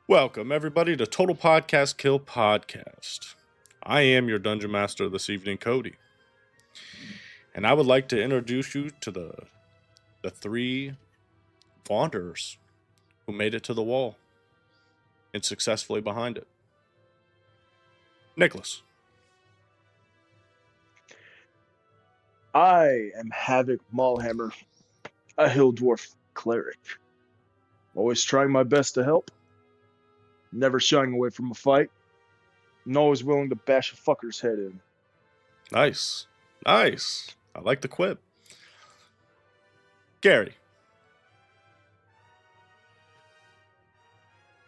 Welcome, everybody, to TotalPodcastKill podcast. I am your Dungeon Master this evening, Cody. And I would like to introduce you to the three wanderers who made it to the wall and successfully behind it. Nicholas. I am Havoc Maulhammer, a hill dwarf cleric. Always trying my best to help, never shying away from a fight, and always willing to bash a fucker's head in. Nice. I like the quip. Gary.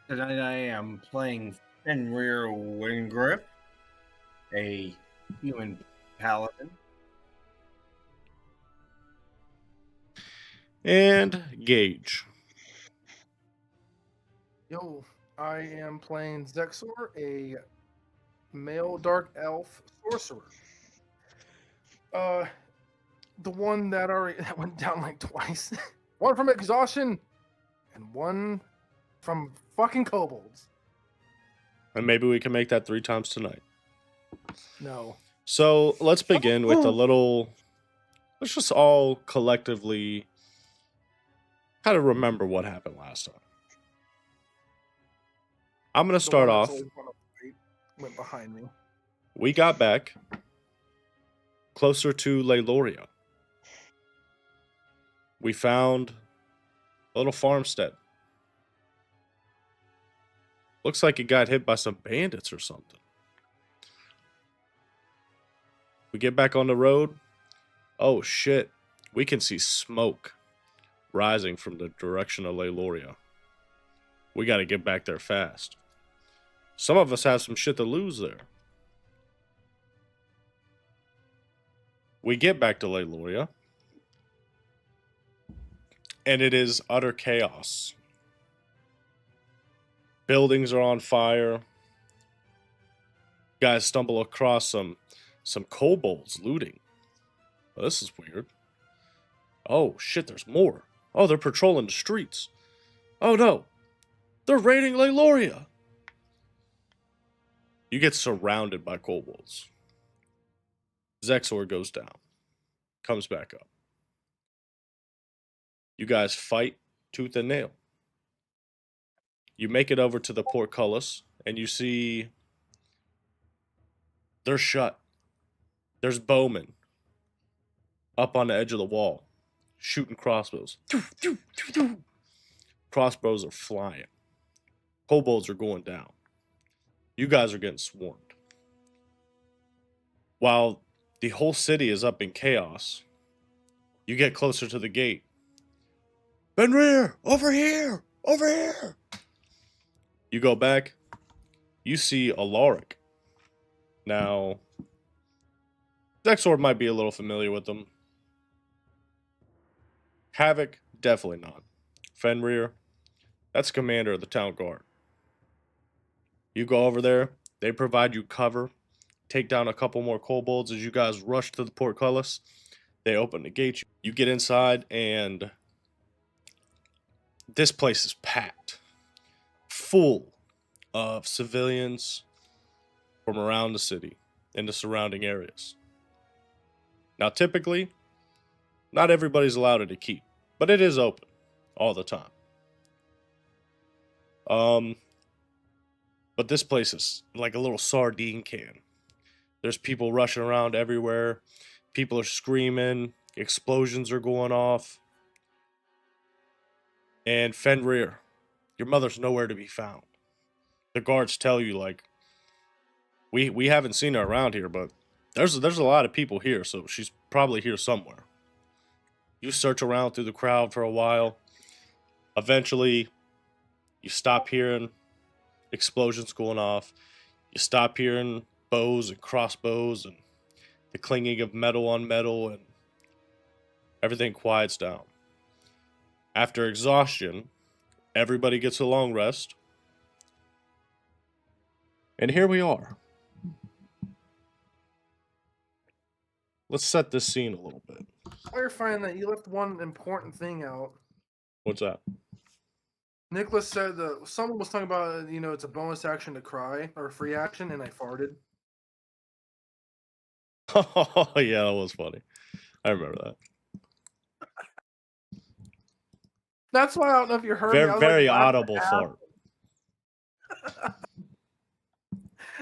Tonight I am playing Fenrir Wiegraf, a human paladin. And Gage. Yo, I am playing Zexor, a male dark elf sorcerer. The one that went down like twice. One from exhaustion, and one from fucking kobolds. And maybe we can make that 3 times tonight. No. So let's begin with a little. Let's just all collectively kind of remember what happened last time. I'm going to The start one off. that's always went behind me. We got back closer to Leighlorea. We found a little farmstead. Looks like it got hit by some bandits or something. We get back on the road. Oh shit. We can see smoke rising from the direction of Leighlorea. We got to get back there fast. Some of us have some shit to lose there. We get back to Leighlorea, and it is utter chaos. Buildings are on fire. Guys stumble across some kobolds looting. Well, this is weird. Oh shit, there's more. Oh, they're patrolling the streets. Oh no, they're raiding Leighlorea. You get surrounded by kobolds. Zexor goes down. Comes back up. You guys fight tooth and nail. You make it over to the portcullis, and you see they're shut. There's bowmen up on the edge of the wall, shooting crossbows. Crossbows are flying. Kobolds are going down. You guys are getting swarmed. While the whole city is up in chaos, you get closer to the gate. Fenrir, over here! Over here! You go back. You see Alaric. Now, Zexor might be a little familiar with them. Havoc, definitely not. Fenrir, that's commander of the town guard. You go over there. They provide you cover. Take down a couple more kobolds as you guys rush to the portcullis. They open the gate. You get inside, and this place is packed. Full of civilians from around the city and the surrounding areas. Now, typically, not everybody's allowed it to keep, but it is open all the time. But this place is like a little sardine can. There's people rushing around everywhere. People are screaming. Explosions are going off. And Fenrir, your mother's nowhere to be found. The guards tell you, like, we haven't seen her around here, but there's a lot of people here, so she's probably here somewhere. You search around through the crowd for a while. Eventually, you stop hearing explosions going off. You stop hearing bows and crossbows and the clanging of metal on metal, and everything quiets down. After exhaustion, everybody gets a long rest. And here we are. Let's set this scene a little bit. Clarifying that you left one important thing out. What's that? Nicholas said that someone was talking about, it's a bonus action to cry or a free action, and I farted. Oh, yeah, that was funny. I remember that. That's why I don't know if you heard me. I Very, was very like, audible fart.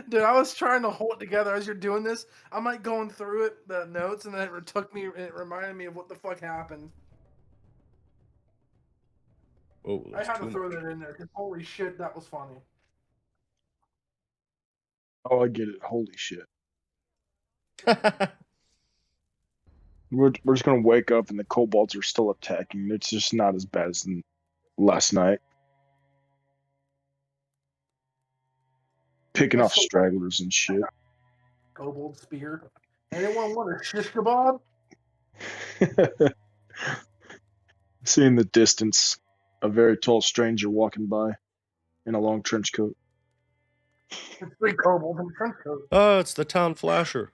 dude, I was trying to hold it together as you're doing this. I'm like going through it, the notes, and then it reminded me of what the fuck happened. Oh, I there's had to too throw much. that in there because holy shit, that was funny. Oh, I get it. Holy shit. We're just gonna wake up and the kobolds are still attacking. It's just not as bad as last night. Picking off stragglers and shit. Kobold spear. Anyone want a shish kebab? See in the distance a very tall stranger walking by in a long trench coat. It's big kobold in trench coat. Oh, it's the town flasher.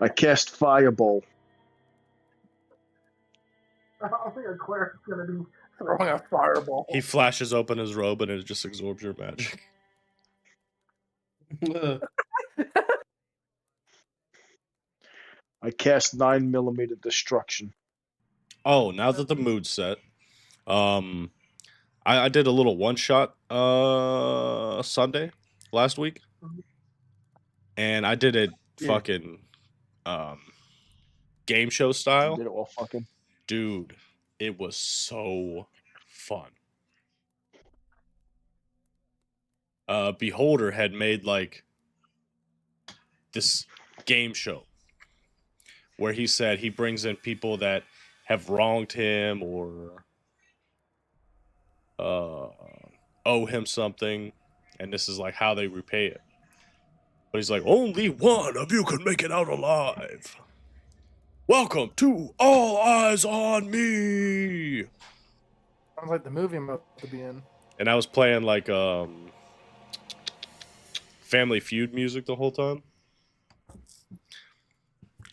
I cast Fireball. I don't think a cleric's gonna be throwing a fireball. He flashes open his robe and it just absorbs your magic. I cast 9mm destruction. Oh, now that the mood's set, I did a little one shot Sunday last week, and I did it fucking game show style. Did it while fucking. Dude, it was so fun. Beholder had made like this game show where he said he brings in people that have wronged him or owe him something, and this is like how they repay it. But he's like, only one of you can make it out alive. Welcome to All Eyes on Me. Sounds like the movie I'm about to be in. And I was playing like Family Feud music the whole time.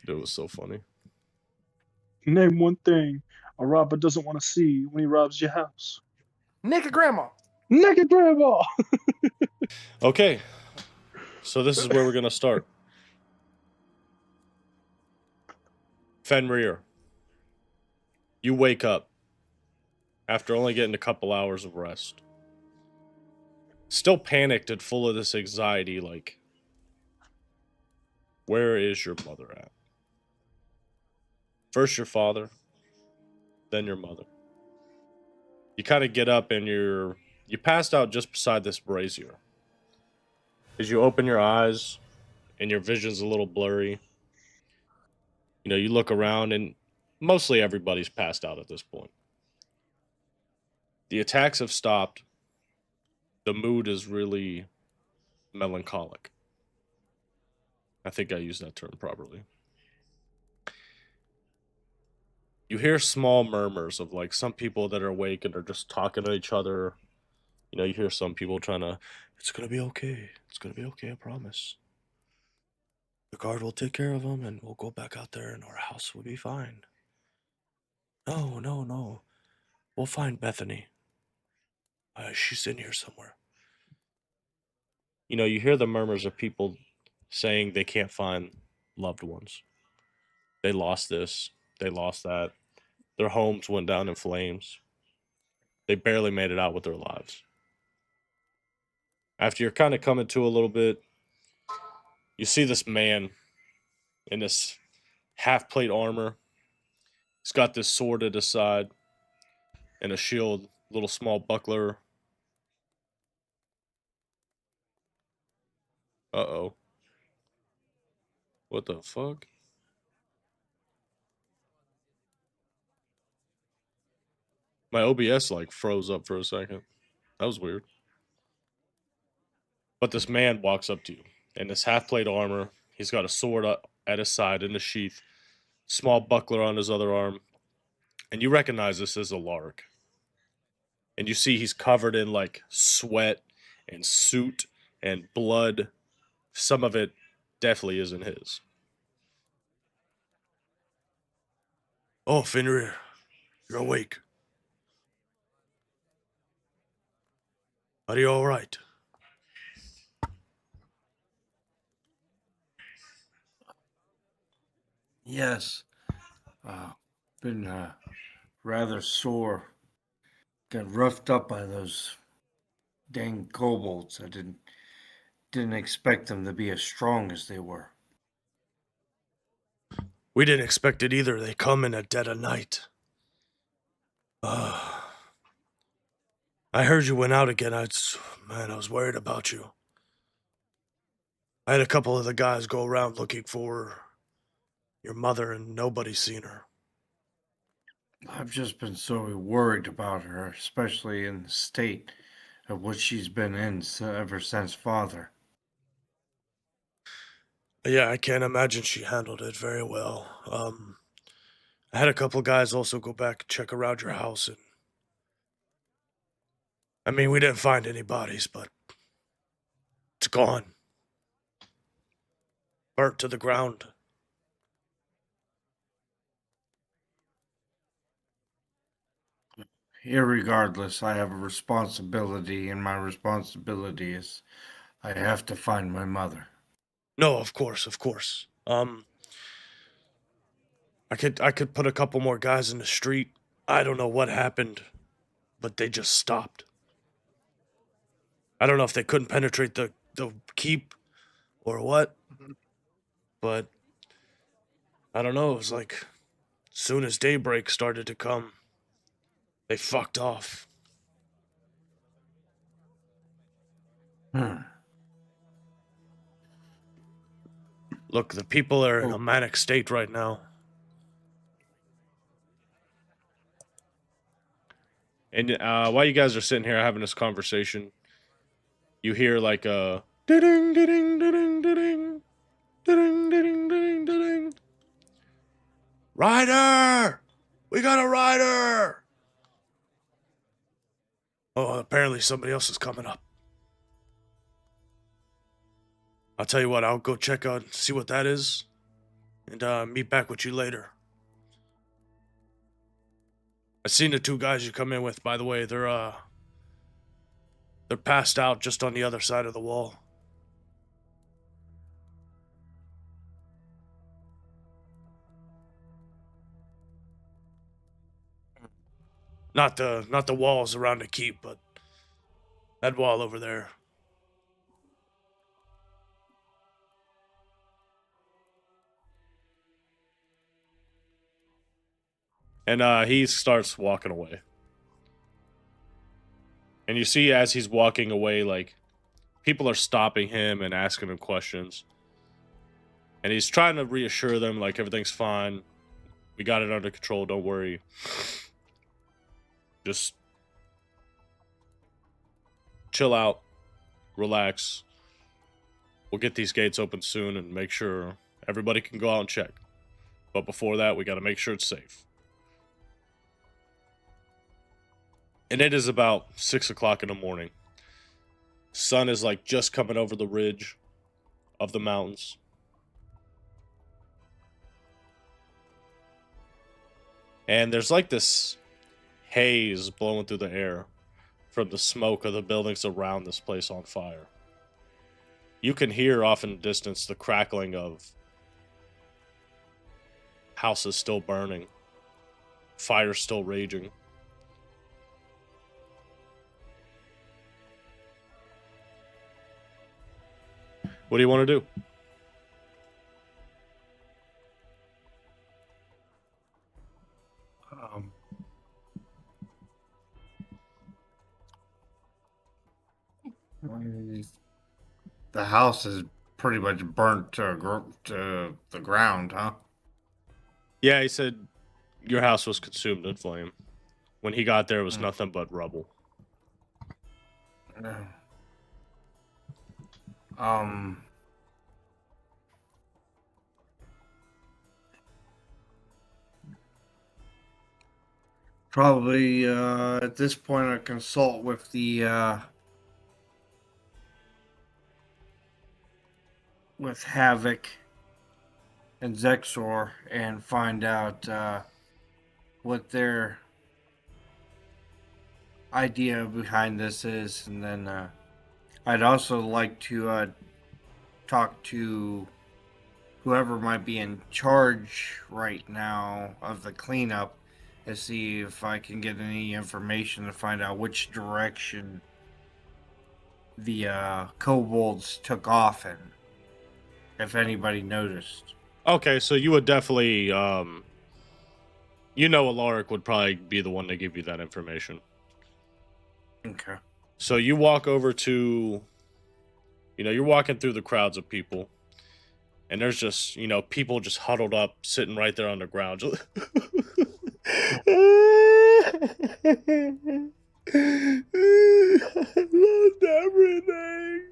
It was so funny. Name one thing a robber doesn't want to see when he robs your house. Naked grandma. Naked grandma. Okay, so this is where we're gonna start. Fenrir, you wake up after only getting a couple hours of rest. Still panicked and full of this anxiety, like, where is your mother at? First your father, then your mother. You kind of get up and you passed out just beside this brazier. As you open your eyes and your vision's a little blurry, you look around and mostly everybody's passed out at this point. The attacks have stopped. The mood is really melancholic. I think I used that term properly. You hear small murmurs of like some people that are awake and are just talking to each other. You hear some people trying to, it's going to be okay. It's going to be okay, I promise. The guard will take care of them and we'll go back out there and our house will be fine. No, no, no. We'll find Bethany. She's in here somewhere. You hear the murmurs of people saying they can't find loved ones. They lost this. They lost that. Their homes went down in flames. They barely made it out with their lives. After you're kind of coming to a little bit, you see this man in this half-plate armor. He's got this sword at his side and a shield, little small buckler. Uh-oh. What the fuck? My OBS like froze up for a second. That was weird. But this man walks up to you in this half-plate armor. He's got a sword at his side in the sheath, small buckler on his other arm. And you recognize this as a Lark. And you see he's covered in like sweat and soot and blood. Some of it definitely isn't his. Oh, Fenrir, you're awake. Are you all right? Yes. Been rather sore. Got roughed up by those dang kobolds. I didn't expect them to be as strong as they were. We didn't expect it either. They come in at dead of night. I heard you went out again. I was worried about you. I had a couple of the guys go around looking for your mother, and nobody's seen her. I've just been so worried about her, especially in the state of what she's been in ever since father. Yeah, I can't imagine she handled it very well. I had a couple of guys also go back and check around your house, and I mean, we didn't find any bodies, but it's gone. Burnt to the ground. Irregardless, I have a responsibility, and my responsibility is I have to find my mother. No, of course, of course. I could put a couple more guys in the street. I don't know what happened, but they just stopped. I don't know if they couldn't penetrate the keep or what, but I don't know. It was like soon as daybreak started to come, they fucked off. Look, the people are in a manic state right now. And while you guys are sitting here having this conversation, you hear like a ding ding ding ding ding ding ding ding ding. Rider! We got a rider! Oh, apparently somebody else is coming up. I'll tell you what, I'll go check out, see what that is, and meet back with you later. I seen the two guys you come in with, by the way. They're passed out just on the other side of the wall. Not the walls around the keep, but that wall over there. And he starts walking away. And you see as he's walking away, like, people are stopping him and asking him questions. And he's trying to reassure them, like, everything's fine. We got it under control, don't worry. Just chill out, relax. We'll get these gates open soon and make sure everybody can go out and check. But before that, we got to make sure it's safe. And it is about 6 o'clock in the morning. Sun is like just coming over the ridge of the mountains. And there's like this haze blowing through the air from the smoke of the buildings around this place on fire. You can hear off in the distance the crackling of houses still burning, fire still raging. What do you want to do? The house is pretty much burnt to the ground, huh? Yeah, he said your house was consumed in flame. When he got there, it was nothing but rubble. Probably at this point I consult with the with Havoc and Zexor and find out what their idea behind this is, and then I'd also like to talk to whoever might be in charge right now of the cleanup and see if I can get any information to find out which direction the kobolds took off in, if anybody noticed. Okay, so you would definitely, Alaric would probably be the one to give you that information. Okay. So you walk over to, you're walking through the crowds of people, and there's just, people just huddled up, sitting right there on the ground. I lost everything.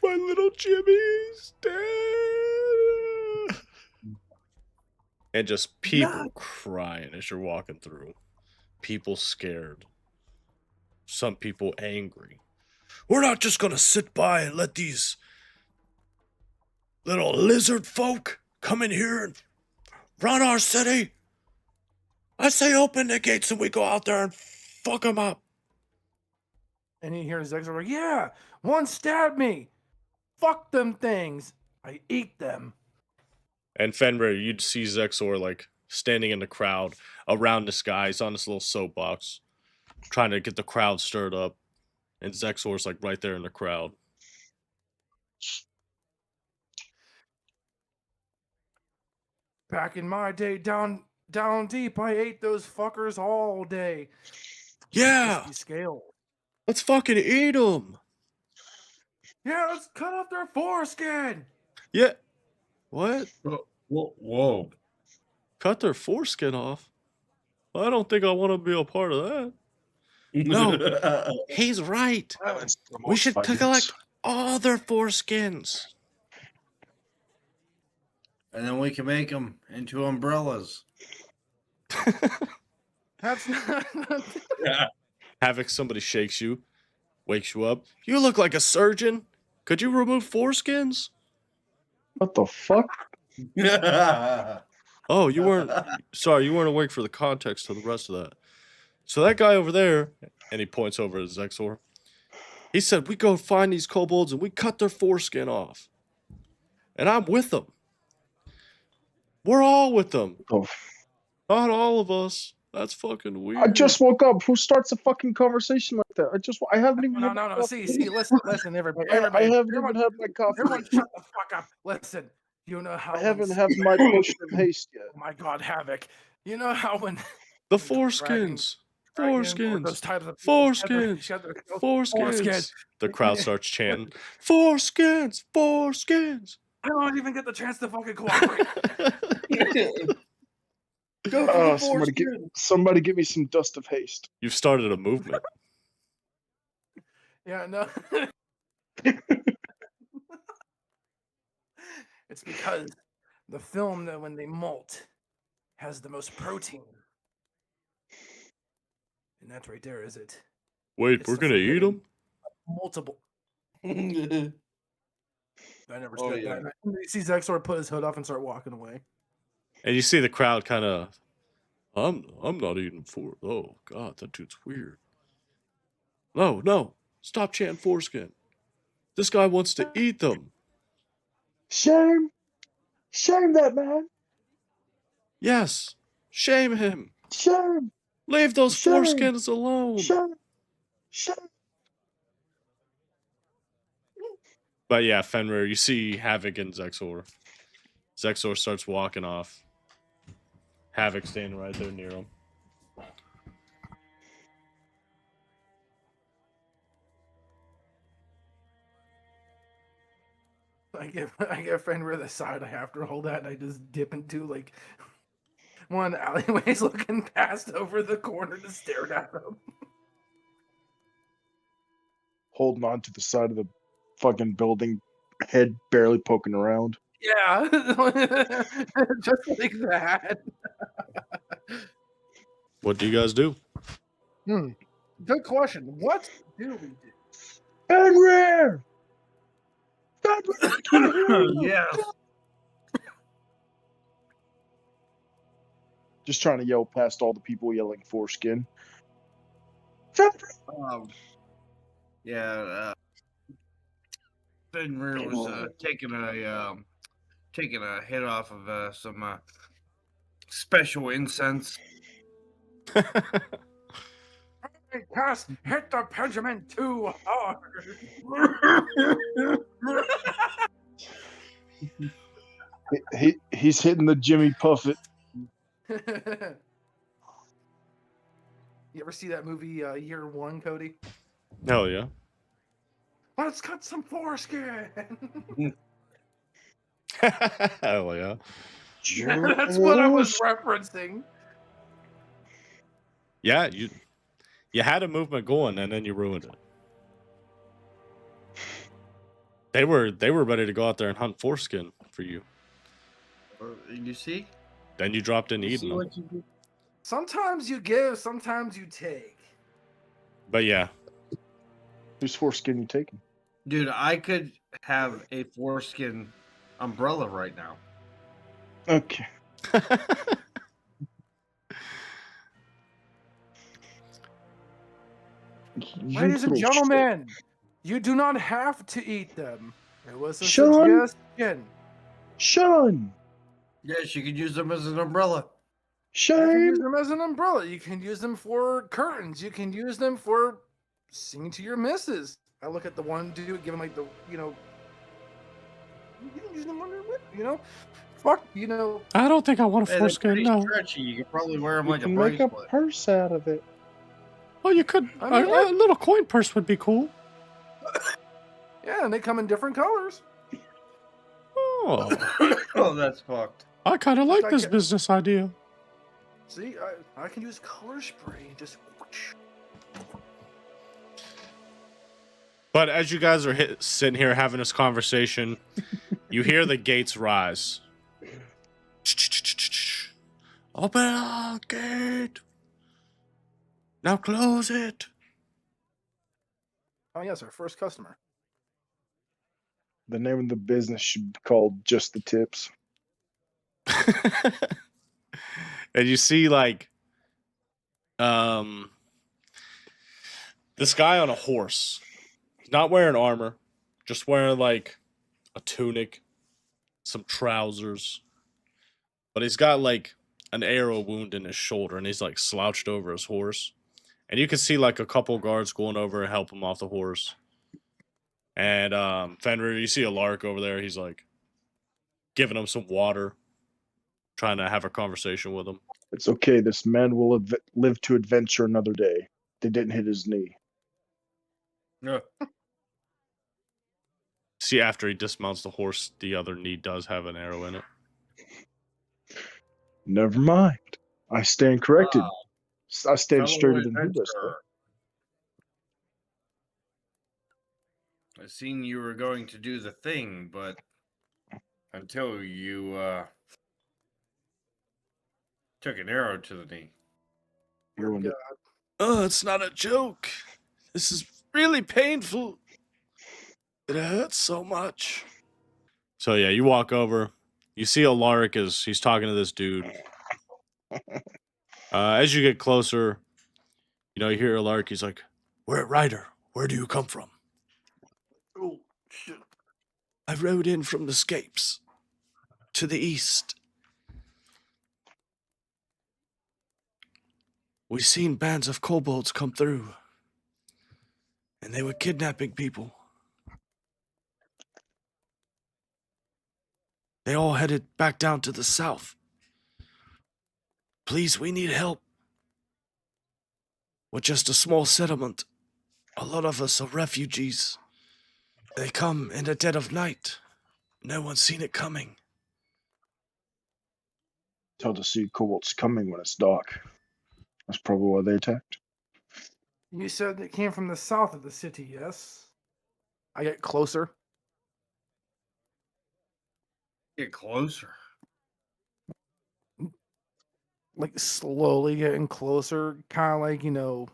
My little Jimmy's dead. And just people crying as you're walking through. People scared. Some people angry. We're not just gonna sit by and let these little lizard folk come in here and run our city. I say open the gates and we go out there and fuck them up. And you hear Zexor like, yeah, one stabbed me. Fuck them things. I eat them. And Fenrir, you'd see Zexor like standing in the crowd around this guy. He's on this little soapbox, trying to get the crowd stirred up. And Zexor's like right there in the crowd. Back in my day, down deep, I ate those fuckers all day. Yeah, Scale. let's fucking eat them. Yeah, let's cut off their foreskin. Yeah. What? Whoa. Cut their foreskin off? I don't think I want to be a part of that. No, he's right. We should collect all their foreskins. And then we can make them into umbrellas. That's not. Havoc, somebody shakes you, wakes you up. You look like a surgeon. Could you remove foreskins? What the fuck? Oh, you weren't. Sorry, you weren't awake for the context to the rest of that. So that guy over there, and he points over at Zexor. He said, we go find these kobolds and we cut their foreskin off. And I'm with them. We're all with them. Oh. Not all of us. That's fucking weird. I just woke up. Who starts a fucking conversation like that? I haven't even. No. See. Listen, everybody. I haven't even had my coffee. Everyone, shut the fuck up. Listen. You know how I haven't had my potion of haste yet. Oh my God, Havoc. You know how when the foreskins. Foreskins. Foreskins. The crowd starts chanting, foreskins. Foreskins. I don't even get the chance to fucking cooperate. Somebody give me some dust of haste. You've started a movement. Yeah, no. It's because the film that when they molt has the most protein. And that's right there, is it? Wait, we're going to eat them? Multiple. I never said that. You see Zexor put his hood off and start walking away. And you see the crowd kind of, I'm not eating oh, God, that dude's weird. No, stop chanting foreskin. This guy wants to eat them. Shame that man. Yes, shame him. Shame. Leave those foreskins alone. Shame. But yeah, Fenrir, you see Havoc and Zexor. Zexor starts walking off. Havoc standing right there near him. I give Fenrir the side I have to hold that, and I just dip into like one of the alleyways, looking past over the corner to stare at him. Holding on to the side of the fucking building, head barely poking around. Yeah, just like that. What do you guys do? Good question. What do we do? Fenrir! Yeah. Just trying to yell past all the people yelling foreskin. Yeah, Fenrir was taking a hit off of some special incense. Hey, Cass, hit the pendulum too hard. He's hitting the Jimmy Puffet. You ever see that movie Year One, Cody? Hell yeah. Let's cut some foreskin. Hell yeah. That's what I was referencing. Yeah, you had a movement going and then you ruined it. They were ready to go out there and hunt foreskin for you. You see? Then you dropped in You eating see them. what you did? Sometimes you give, sometimes you take. But yeah. Whose foreskin you taking? Dude, I could have a foreskin umbrella right now. Okay. Ladies and gentlemen, you do not have to eat them. It was a Sean? suggestion. Sean! Yes, you could use them as an umbrella. You can Shame! use them as an umbrella. You can use them for curtains. You can use them for singing to your missus. I look at the one dude, give him like the, you can use them under whip, Fuck, I don't think I want a Hey, they're foreskin, pretty no. stretchy. You could probably wear them You like a can make a bracelet. purse out of it. Oh, you could. I mean, a little coin purse would be cool. Yeah, and they come in different colors. Oh, Oh, that's fucked. I kind of like like this it. business idea. See, I can use color spray and just whoosh. But as you guys are sitting here having this conversation, you hear the gates rise. Open the gate. Now close it. Oh, yes, our first customer. The name of the business should be called Just the Tips. And you see this guy on a horse. He's not wearing armor, just wearing like a tunic, some trousers. But he's got like an arrow wound in his shoulder and he's like slouched over his horse. And you can see like a couple guards going over and help him off the horse. And Fenrir, you see a lark over there. He's like giving him some water, trying to have a conversation with him. It's okay. This man will live to adventure another day. They didn't hit his knee. Yeah. See, after he dismounts the horse, the other knee does have an arrow in it. Never mind. I stand corrected. I stand Fellow straighter than he does. adventurer. I seen you were going to do the thing, but until you took an arrow to the knee. Ruined it. Oh, it's not a joke. This is really painful. It hurts so much. So yeah, you walk over. You see Alaric he's talking to this dude. As you get closer, you hear Alaric. He's like, "We're at Ryder. Where do you come from?" Oh, shit. I rode in from the Scapes to the east. We seen bands of kobolds come through, and they were kidnapping people. They all headed back down to the south. Please, we need help. We're just a small settlement. A lot of us are refugees. They come in the dead of night. No one's seen it coming. Tell to see kobolds coming when it's dark. That's probably why they attacked. You said it came from the south of the city, yes? I get closer. Get closer. Like slowly getting closer, kind of like, kind of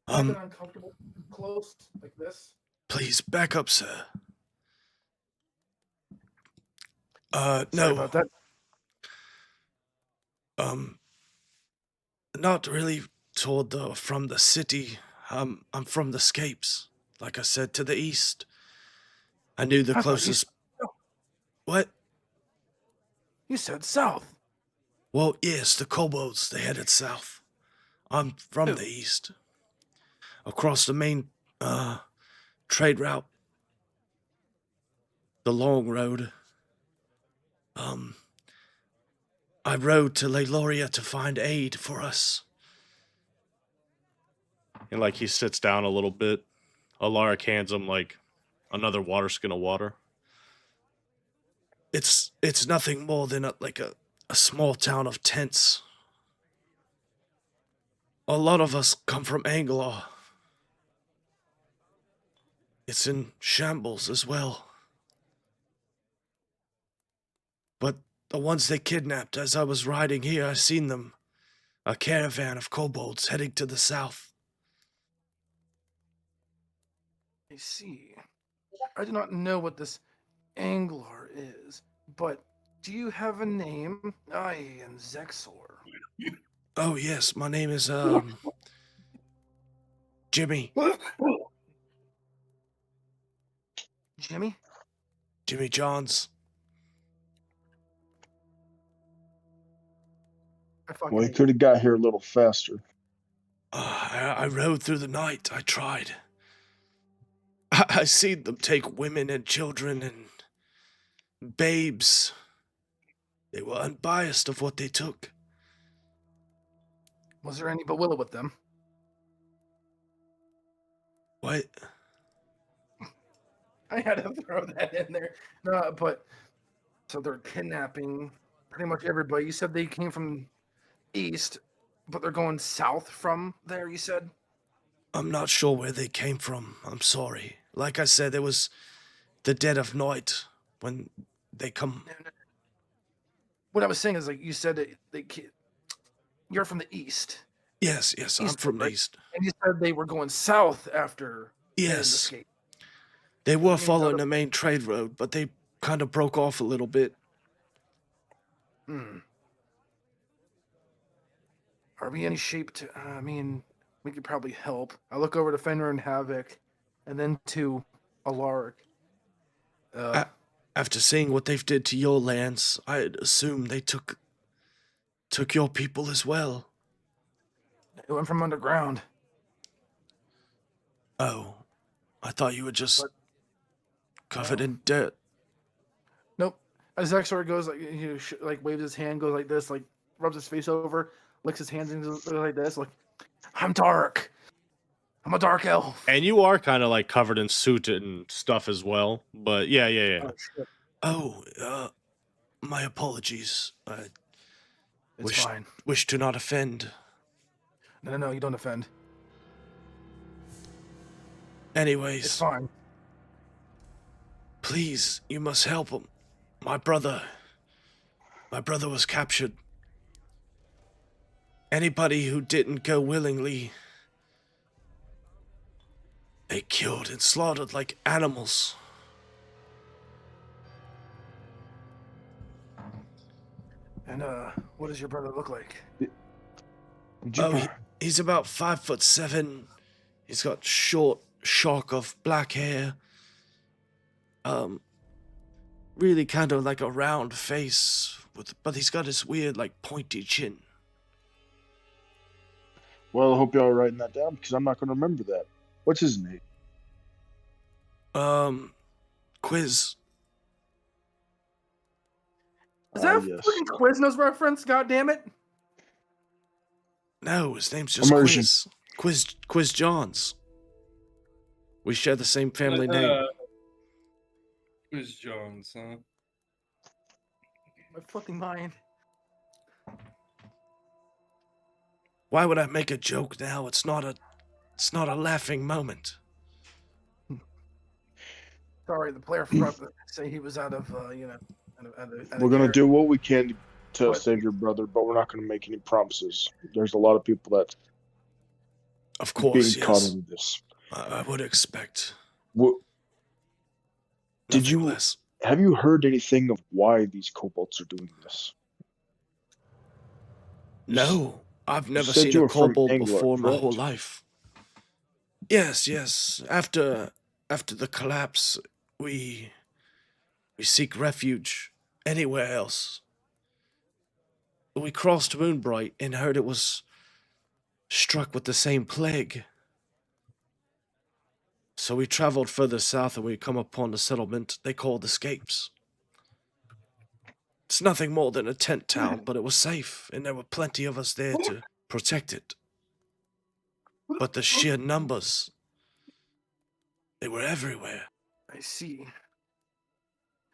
uncomfortable, close, like this. Please back up, sir. Sorry No. about that. Not really from the city. I'm from the Scapes. Like I said, to the east. I knew the I thought closest. What? You said south. Well, yes, the Kobolds, they headed south. I'm from Who? the east. Across the main trade route. The long road. I rode to Leighlorea to find aid for us. And like he sits down a little bit. Alaric hands him like another water skin of water. It's nothing more than a small town of tents. A lot of us come from Anglar. It's in shambles as well. But the ones they kidnapped, as I was riding here, I seen them. A caravan of kobolds heading to the south. I see. I do not know what this Anglar is, but do you have a name? I am Zexor. Oh yes, my name is Jimmy. Jimmy? Jimmy Johns. Well, he could have got here a little faster. I rode through the night. I tried. I seen them take women and children and babes. They were unbiased of what they took. Was there any Bawilla with them? What? I had to throw that in there. No, but so they're kidnapping pretty much everybody. You said they came from east, but they're going south from there, you said? I'm not sure where they came from. I'm sorry. Like I said, it was the dead of night when they come. What I was saying is, like, you said that you're from the east. Yes, I'm from the right? east. And you said they were going south after Yes. escape. They were following the main trade road, but they kind of broke off a little bit. Are we any shape to... I mean, we could probably help. I look over to Fenrir and Havoc, and then to Alaric. After seeing what they've did to your lands, I'd assume they took your people as well. They went from underground. Oh, I thought you were just covered in dirt. Nope. As Zexor goes, like, he like waves his hand, goes like this, like rubs his face over, licks his hands and goes like this, like, I'm dark. I'm a dark elf. And you are kind of like covered in soot and stuff as well. But yeah. My apologies. It's fine. Wish to not offend. No, you don't offend. Anyways. It's fine. Please, you must help him. My brother was captured. Anybody who didn't go willingly, they killed and slaughtered like animals. And what does your brother look like? He's about 5'7". He's got short shock of black hair. Really kind of like a round face, but he's got this weird like pointy chin. Well, I hope y'all are writing that down because I'm not going to remember that. What's his name? Quiz. Is that a yes. fucking Quiznos reference? God damn it! No, his name's just Immersion. Quiz Johns. We share the same family name. Quiz Jones, huh? My fucking mind. Why would I make a joke now? It's not a laughing moment. Sorry, the player forgot to say he was out of, We're going to do what we can to save your brother, but we're not going to make any promises. There's a lot of people that Of course, being caught yes. in this. I would expect. What, Nothing less. have you heard anything of why these kobolds are doing this? No, I've You never said seen you a were from kobold England, before my whole correct? life. Yes. After the collapse, we seek refuge anywhere else. We crossed Moonbright and heard it was struck with the same plague. So we traveled further south and we come upon a settlement they called the Scapes. It's nothing more than a tent town, but it was safe, and there were plenty of us there to protect it. But the sheer numbers, they were everywhere. I see.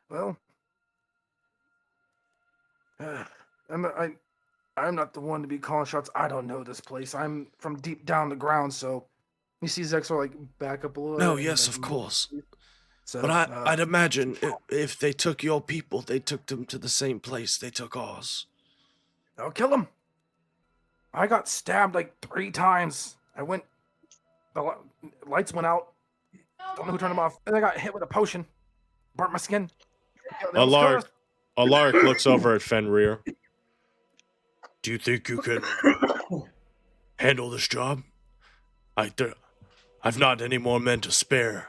Well, I'm not the one to be calling shots. I don't know this place. I'm from deep down the ground, so you see Zexor like back up a little. No, and, yes, like, of course. So, But I'd imagine if they took your people, they took them to the same place they took ours. I'll kill him. I got stabbed like 3 times. The lights went out. Don't know who turned them off. And I got hit with a potion. Burnt my skin. Alaric looks over at Fenrir. Do you think you can handle this job? I've not any more men to spare.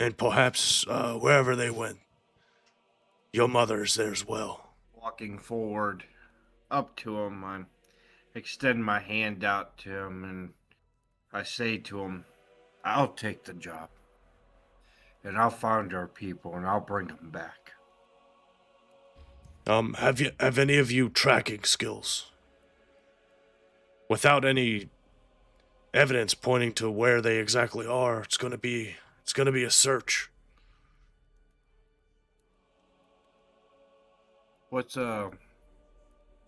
And perhaps wherever they went, your mother is there as well. Walking forward up to him, I extend my hand out to him and I say to him, I'll take the job. And I'll find our people and I'll bring them back. Have any of you tracking skills? Without any evidence pointing to where they exactly are, it's gonna be a search. What's is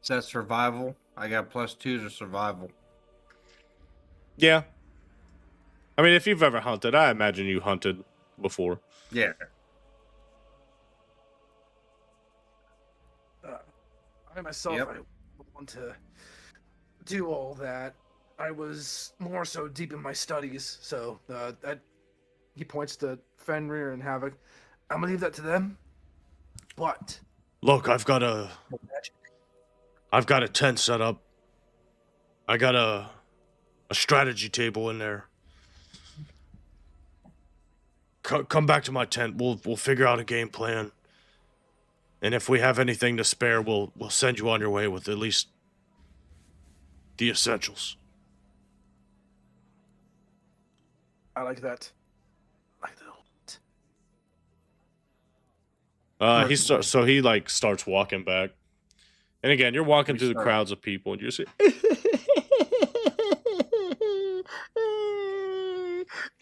that survival? I got +2 to survival. Yeah. I mean, if you've ever hunted, I imagine you hunted before. Yeah. I myself, Yep. I don't want to do all that. I was more so deep in my studies, so that he points to Fenrir and Havoc. I'm gonna leave that to them. But Look, I've got a tent set up. I got a strategy table in there. Come back to my tent. We'll figure out a game plan. And if we have anything to spare, we'll send you on your way with at least the essentials. I like that. I like that a lot. He starts walking back. And again, you're walking through the crowds of people and you're saying,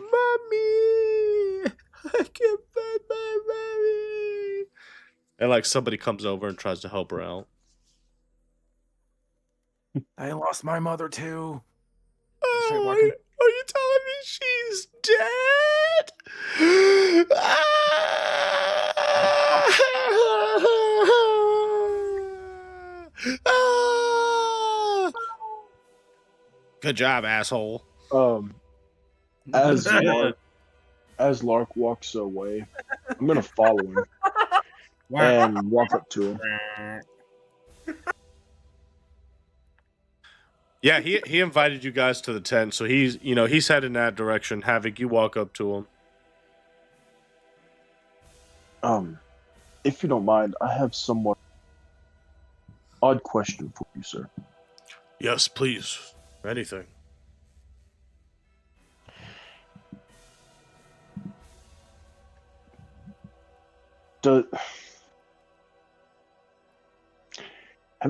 Mommy! I can't find my mommy! And like somebody comes over and tries to help her out. I lost my mother too. Oh, are you telling me she's dead? Good job, asshole. As Lark walks away, I'm gonna follow him and walk up to him. Yeah, he invited you guys to the tent, so he's heading in that direction. Havoc, you walk up to him. If you don't mind, I have somewhat odd question for you, sir. Yes, please. Anything. Have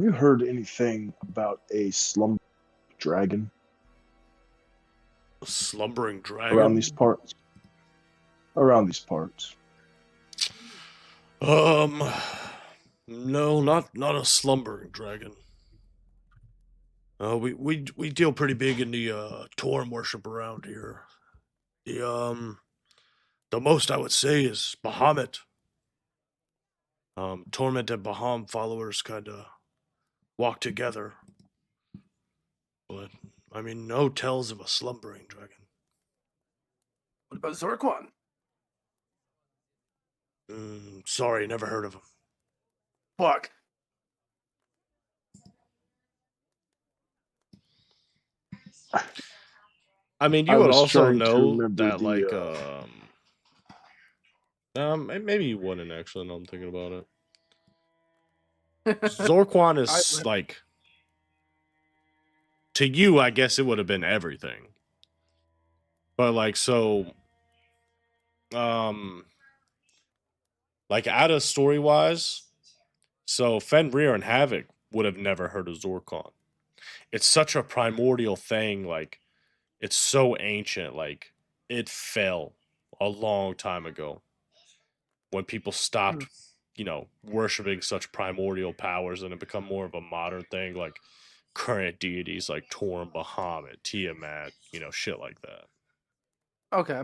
you heard anything about a slumber dragon A slumbering dragon? around these parts? No, not a slumbering dragon. We deal pretty big in the Torm worship around here. The most I would say is Bahamut. Torment and Baham followers kind of walk together. But, I mean, no tells of a slumbering dragon. What about Zorquan? Sorry, never heard of him. Fuck. I mean, I you would was also trying to know remember that, like, the. maybe you wouldn't actually. Now I'm thinking about it. Zorquan I, is like, to you, I guess it would have been everything. But like, so, um, like, out of story wise, so Fenrir and Havoc would have never heard of Zorquan. It's such a primordial thing. Like, it's so ancient. Like, it fell a long time ago when people stopped, worshiping such primordial powers and it become more of a modern thing. Like, current deities like Torm, Bahamut, Tiamat, shit like that. okay.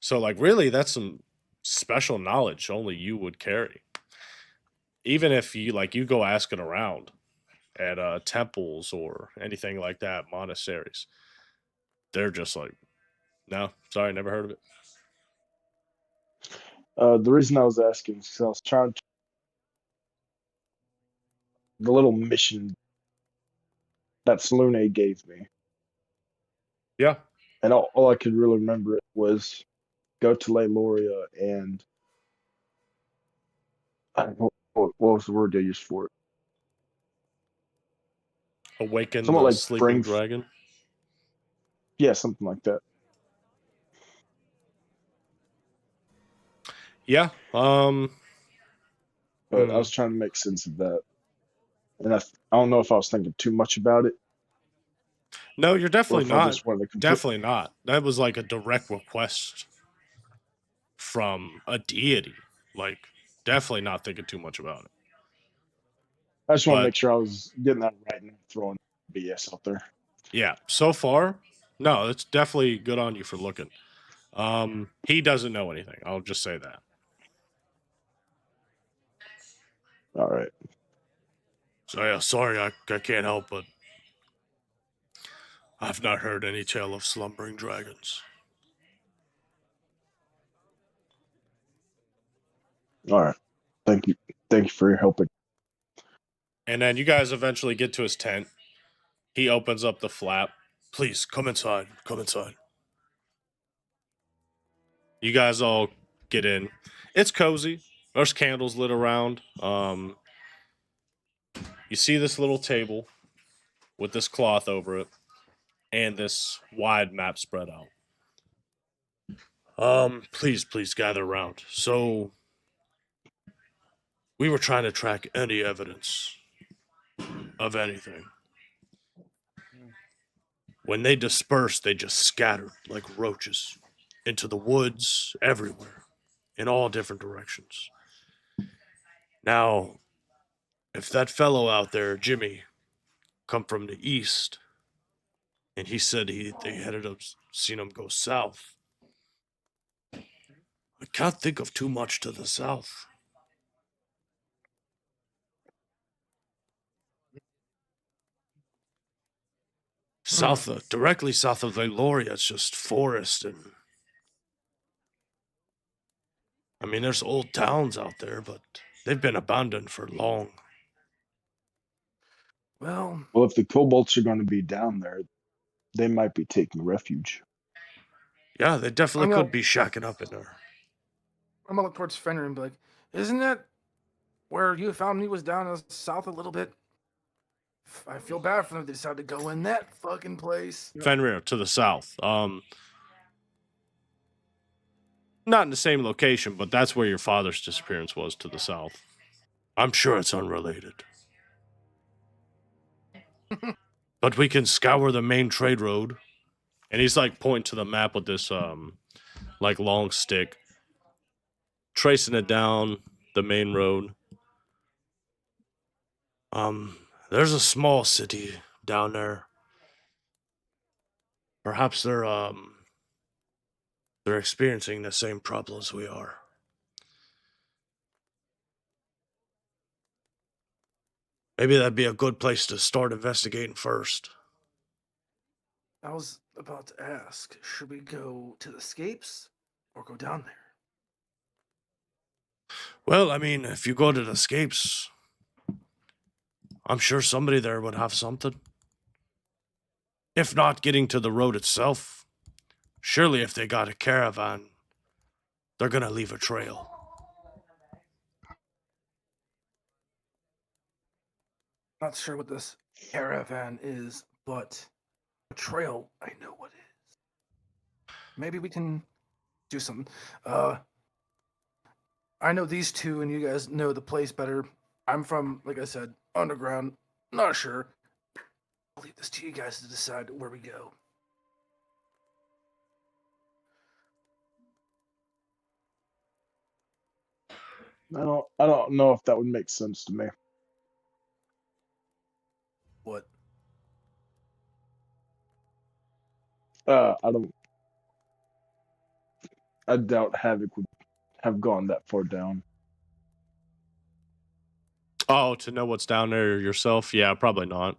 So, like, really, that's some special knowledge only you would carry. Even if you go asking around at temples or anything like that, monasteries, they're just like, no, sorry, never heard of it. The reason I was asking is 'cause I was trying to, the little mission that Salune gave me, Yeah. and all I could really remember was go to Leighlorea and what was the word they used for it? Awaken Somewhat the like sleeping dragon. yeah, something like that. Yeah. But I was trying to make sense of that, and I don't know if I was thinking too much about it No, you're or definitely if I not. just wanted to complete. Definitely not. That was like a direct request from a deity. Like, definitely not thinking too much about it. I just want to But make sure I was getting that right and not throwing BS out there. yeah, so far, no, it's definitely good on you for looking. He doesn't know anything. I'll just say that. All right. So yeah, sorry, I can't help but I've not heard any tale of slumbering dragons. All right. Thank you. Thank you for your help. And then you guys eventually get to his tent. He opens up the flap. Please come inside. Come inside. You guys all get in. It's cozy. There's candles lit around. You see this little table with this cloth over it and this wide map spread out. Please gather around. So, we were trying to track any evidence of anything. When they dispersed, they just scattered like roaches into the woods everywhere, in all different directions. Now, if that fellow out there, Jimmy, come from the east, and he said they headed up, seen him go south. I can't think of too much to the south. Directly south of Leighlorea, it's just forest and I mean, there's old towns out there, but they've been abandoned for long. Well, If the kobolds are going to be down there, they might be taking refuge. Yeah, they definitely I'm gonna- could be shacking up in there. I'm gonna look towards Fenrir and be like, "Isn't that where you found me? Was down south a little bit." I feel bad for them. They decided to go in that fucking place. Fenrir to the south. Not in the same location, but that's where your father's disappearance was, to the south. I'm sure it's unrelated. But we can scour the main trade road. And he's like pointing to the map with this like long stick, tracing it down the main road. There's a small city down there. Perhaps they're experiencing the same problems we are. Maybe that'd be a good place to start investigating first. I was about to ask, should we go to the Scapes or go down there? Well, I mean, if you go to the Scapes, I'm sure somebody there would have something. If not getting to the road itself, surely if they got a caravan, they're gonna leave a trail. Not sure what this caravan is, but a trail, I know what it is. Maybe we can do something. I know these two, and you guys know the place better. I'm from, like I said, underground. Not sure. I'll leave this to you guys to decide where we go. I don't know if that would make sense to me. What? I doubt Havoc would have gone that far down. Oh, to know what's down there yourself? Yeah, probably not.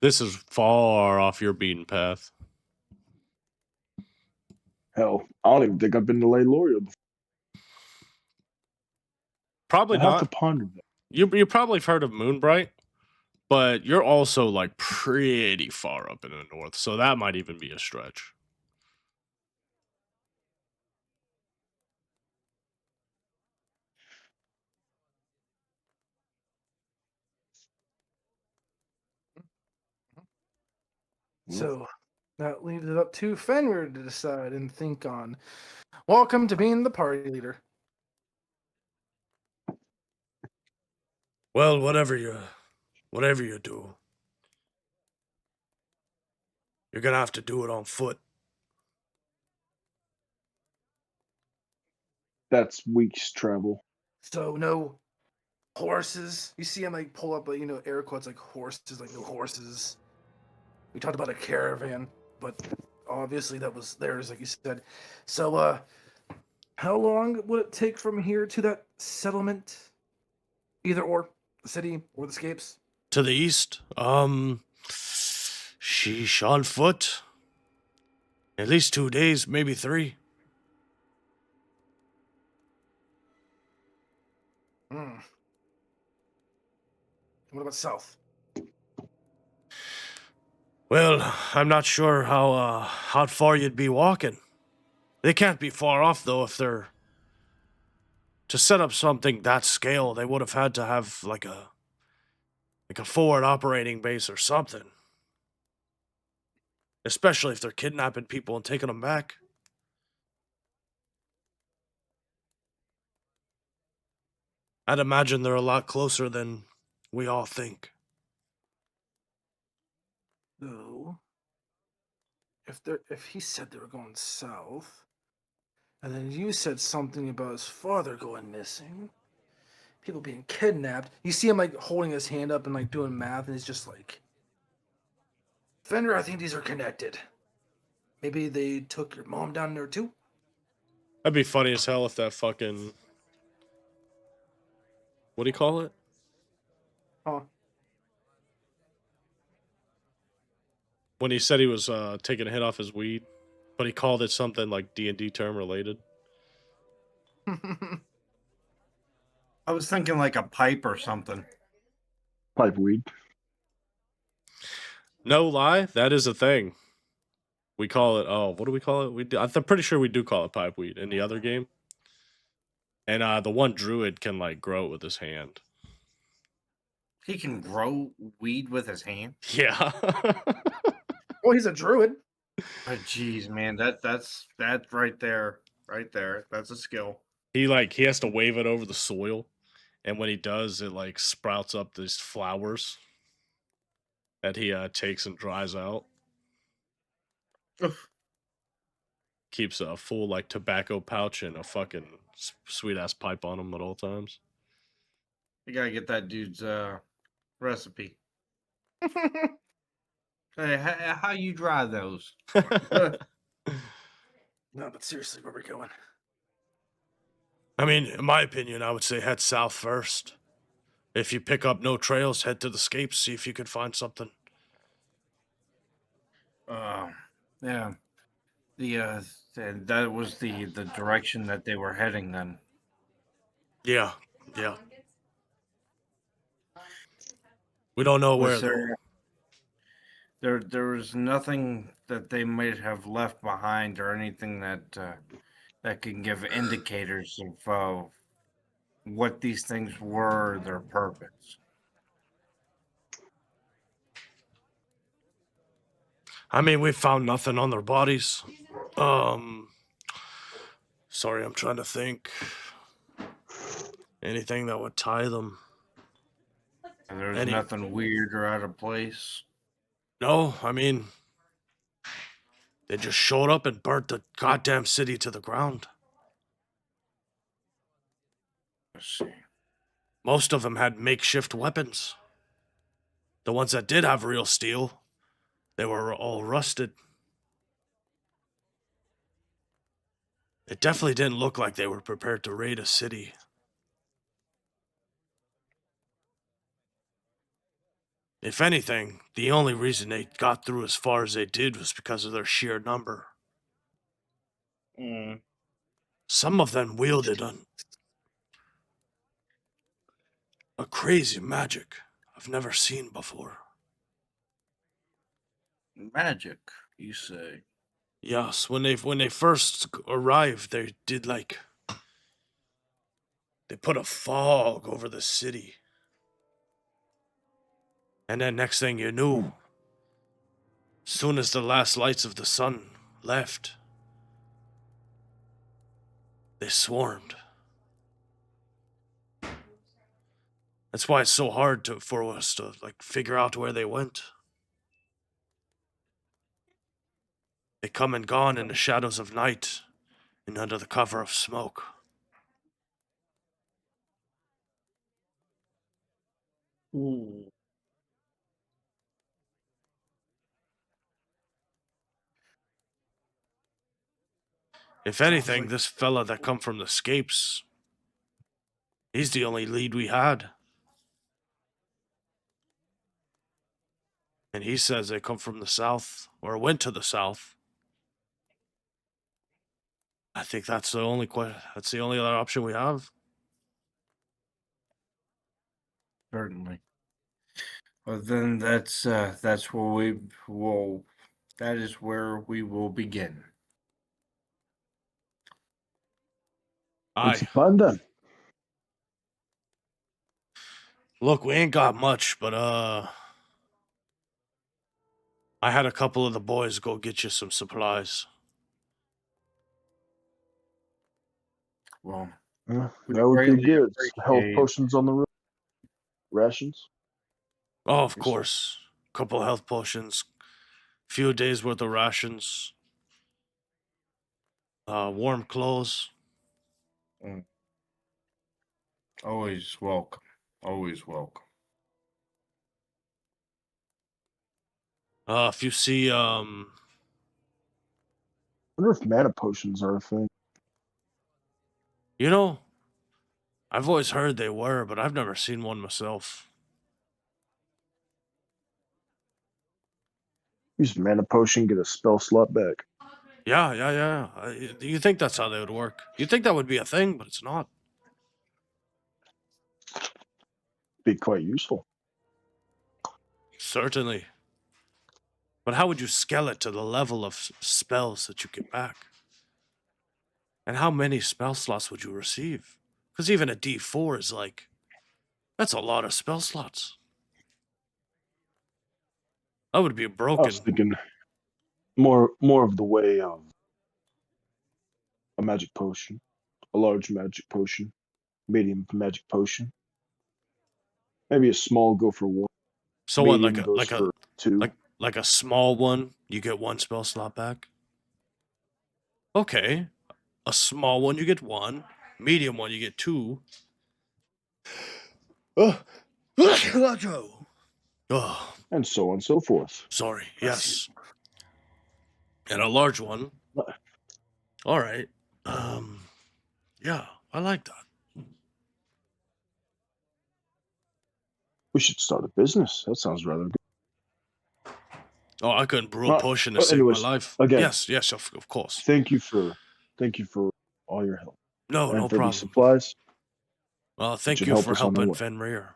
This is far off your beaten path. Hell, I don't even think I've been to Leighlorea before. Probably I have to not. ponder that. You probably have heard of Moonbright, but you're also like pretty far up in the north, so that might even be a stretch. So that leaves it up to Fenrir to decide and think on. Welcome to being the party leader. Well, whatever you do, you're gonna have to do it on foot. That's weeks travel. So no horses. You see him like pull up, air quotes like horses, like no horses. We talked about a caravan, but obviously that was theirs, like you said. So, how long would it take from here to that settlement? Either or, the city or the scapes? To the east, sheesh, on foot. At least 2 days, maybe 3. Hmm. What about south? Well, I'm not sure how far you'd be walking. They can't be far off though. If they're to set up something that scale, they would have had to have like a forward operating base or something. Especially if they're kidnapping people and taking them back. I'd imagine they're a lot closer than we all think. So, if he said they were going south, and then you said something about his father going missing, people being kidnapped. You see him like holding his hand up and like doing math, and he's just like, Fenrir, I think these are connected. Maybe they took your mom down there too? That'd be funny as hell if that fucking... What do you call it? Huh. When he said he was taking a hit off his weed, but he called it something like D&D term related. I was thinking like a pipe or something. Pipe weed. No lie, that is a thing. We call it, what do we call it? I'm pretty sure we do call it pipe weed in the other game. And the one druid can like grow it with his hand. He can grow weed with his hand. Yeah. Well, he's a druid. Oh, jeez, man, that's right there, right there. That's a skill. He has to wave it over the soil, and when he does, it like sprouts up these flowers that he takes and dries out. Oof. Keeps a full like tobacco pouch and a fucking sweet ass pipe on him at all times. You gotta get that dude's recipe. Hey, how you dry those? No, but seriously, where we going? I mean, in my opinion, I would say head south first. If you pick up no trails, head to the scapes, see if you can find something. Yeah. And that was the direction that they were heading then. Yeah. We don't know where Was though. there There was nothing that they might have left behind or anything that that can give indicators of what these things were, their purpose. I mean, we found nothing on their bodies. Sorry, I'm trying to think. Anything that would tie them. And there was Any- nothing weird or out of place. No, I mean, they just showed up and burnt the goddamn city to the ground. Let's see. Most of them had makeshift weapons. The ones that did have real steel, they were all rusted. It definitely didn't look like they were prepared to raid a city. If anything, the only reason they got through as far as they did was because of their sheer number. Some of them wielded a crazy magic I've never seen before. Magic, you say? Yes, when they first arrived, they did like they put a fog over the city. And then next thing you knew, soon as the last lights of the sun left, they swarmed. That's why it's so hard for us to like figure out where they went. They come and gone in the shadows of night and under the cover of smoke. If anything, this fella that come from the Scapes, he's the only lead we had. And he says they come from the south, or went to the south. I think that's the only that's the only other option we have. Certainly. Well, then that's where we will. That is where we will begin. What's the Aye. plan then? Look, we ain't got much, but I had a couple of the boys go get you some supplies. Well, That we would be greatly good. Health appreciate- potions on the road. Rations. Oh, of Yes, sir. course. Couple health potions, few days worth of rations, warm clothes. Always welcome. Always welcome. If you see I wonder if mana potions are a thing. you know, I've always heard they were, but I've never seen one myself. Use mana potion, get a spell slot back. Yeah. You think that's how they would work? You think that would be a thing, but it's not. Be quite useful. Certainly. But how would you scale it to the level of spells that you get back? And how many spell slots would you receive? Because even a D4 is like, that's a lot of spell slots. That would be I was broken. thinking more of the way of a magic potion, a large magic potion, medium magic potion. Maybe a small go for one. So what, Medium goes for two. like a small one, you get one spell slot back? Okay. A small one, you get one. Medium one, you get two. Oh, And so on and so forth. sorry. Yes. And a large one. All right. Yeah, I like that. We should start a business. That sounds rather good. Oh, I couldn't brew a potion to save anyways, my life. again, Yes, of course. Thank you for all your help. No and for problem. these supplies. Well, thank should you help for us on our helping way. Fenrir.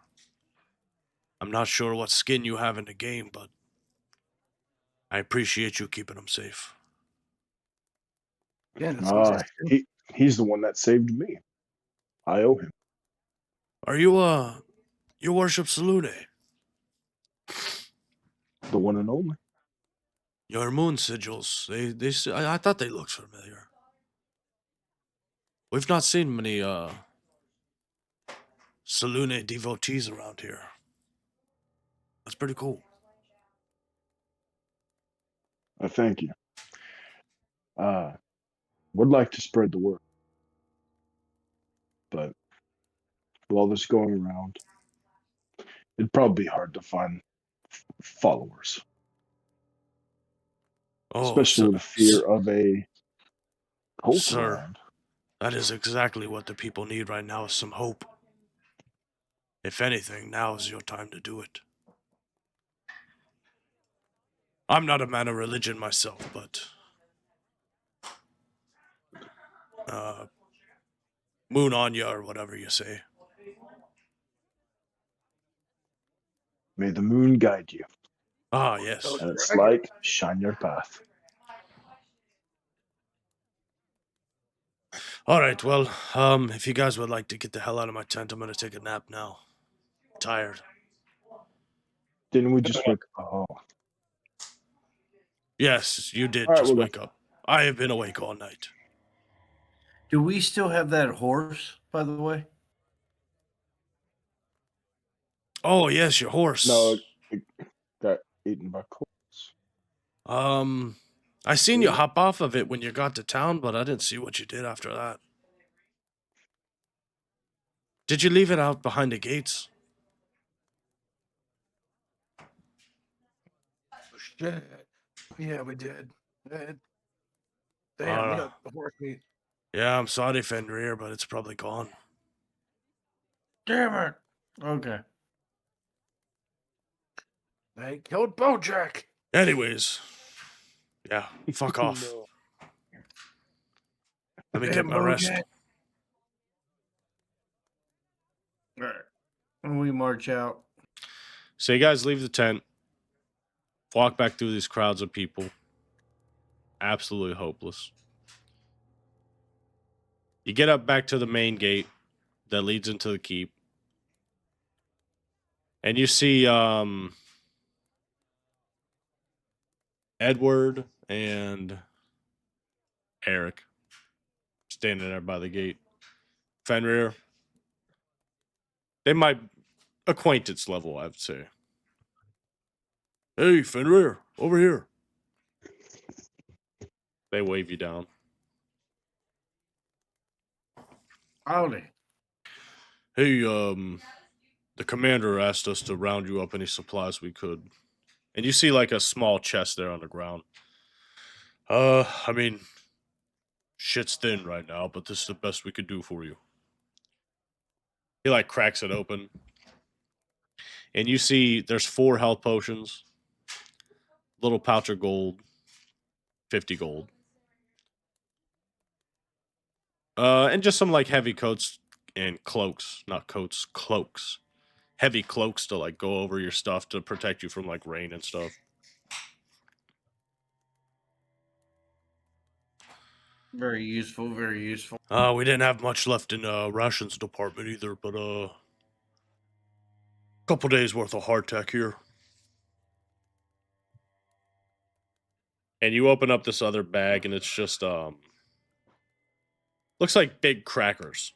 I'm not sure what skin you have in the game, but I appreciate you keeping them safe. Yeah, that's easy. He's the one that saved me. I owe him. Are you, your worship Salune? The one and only. Your moon sigils, I thought they looked familiar. We've not seen many, Salune devotees around here. That's pretty cool. I thank you. Would like to spread the word. But with all this going around, it'd probably be hard to find followers. Oh, Especially with the fear of a cult sir, around. that is exactly what the people need right now, is some hope. If anything, now is your time to do it. I'm not a man of religion myself, but moon on ya, or whatever you say. May the moon guide you. Ah, yes. And its light shine your path. All right, well, if you guys would like to get the hell out of my tent, I'm gonna take a nap now. I'm tired. Didn't we just wake up? Oh. Yes, you did All right, just we'll wake up. I have been awake all night. Do we still have that horse, by the way? Oh, yes, your horse. No, it got eaten by colts. I seen you hop off of it when you got to town, but I didn't see what you did after that. Did you leave it out behind the gates? Shit. Yeah, we did. Damn, we got the horse meat. Yeah, I'm sorry, Fenrir, but it's probably gone. Damn it. Okay. They killed Bojack. Anyways, yeah, fuck off. No. Let me get my rest. All right. And we march out. So you guys leave the tent, walk back through these crowds of people. Absolutely hopeless. You get up back to the main gate that leads into the keep. And you see Edward and Eric standing there by the gate. Fenrir. They might acquaintance level, I would say. Hey, Fenrir, over here. They wave you down. Howdy. Hey, the commander asked us to round you up any supplies we could. And you see like a small chest there on the ground. I mean, shit's thin right now, but this is the best we could do for you. He like cracks it open. And you see there's 4 health potions, little pouch of gold, 50 gold. And just some like heavy coats and cloaks, not coats, cloaks. Heavy cloaks to like go over your stuff to protect you from like rain and stuff. Very useful, very useful. We didn't have much left in rations department either, but couple days worth of hardtack here. And you open up this other bag and it's just looks like big crackers.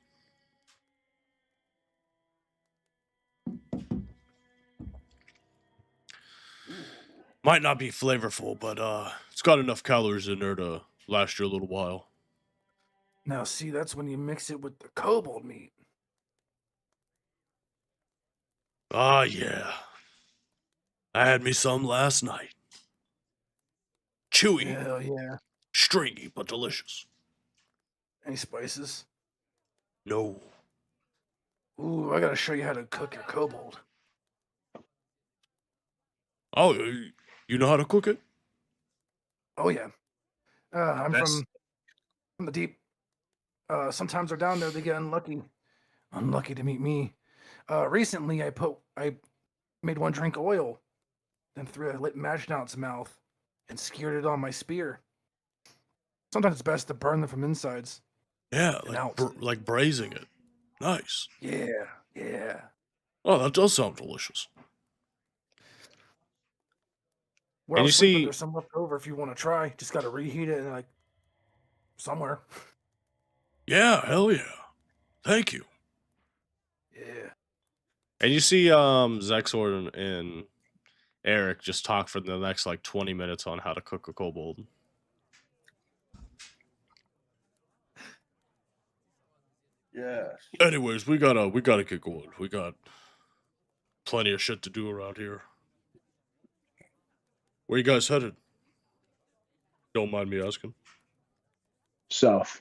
Might not be flavorful, but it's got enough calories in there to last you a little while. Now, see, that's when you mix it with the kobold meat. Ah, yeah. I had me some last night. Chewy, Hell yeah. stringy, but delicious. Any spices? No. Ooh, I gotta show you how to cook your kobold. Oh, you know how to cook it? Oh yeah. I'm from the deep. Sometimes they're down there. They get unlucky. Unlucky to meet me. Recently, I made one drink oil, then threw a lit match down its mouth, and skewered it on my spear. Sometimes it's best to burn them from insides. Yeah, And like out. like braising it. Nice. Yeah. Oh, that does sound delicious. Where And I you was sleeping, see, there's some left over if you want to try. Just got to reheat it and like somewhere. yeah, hell yeah. Thank you. Yeah. And you see Zexor and Eric just talk for the next like 20 minutes on how to cook a kobold. Yes. Anyways, we gotta get going. We got plenty of shit to do around here. Where you guys headed? Don't mind me asking. South.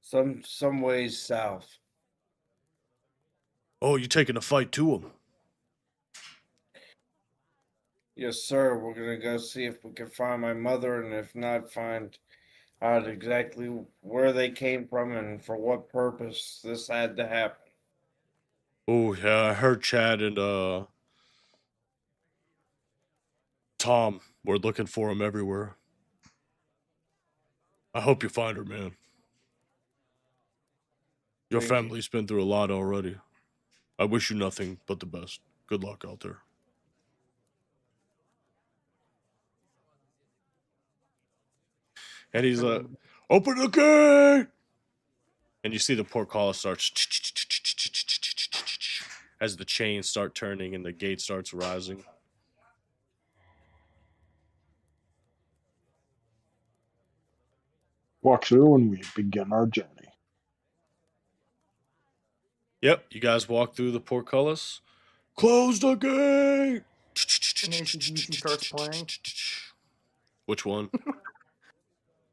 Some ways south. Oh, you taking a fight to him? Yes, sir. We're gonna go see if we can find my mother, and if not, find out exactly where they came from and for what purpose this had to happen. Oh yeah, I heard Chad and Tom were looking for him everywhere. I hope you find her, man. Your Thank you. family's been through a lot already. I wish you nothing but the best. Good luck out there. And he's like, open the gate! And you see the portcullis starts as the chains start turning and the gate starts rising. Walk through and we begin our journey. Yep, you guys walk through the portcullis. Close the gate! And AC/DC starts playing. Which one?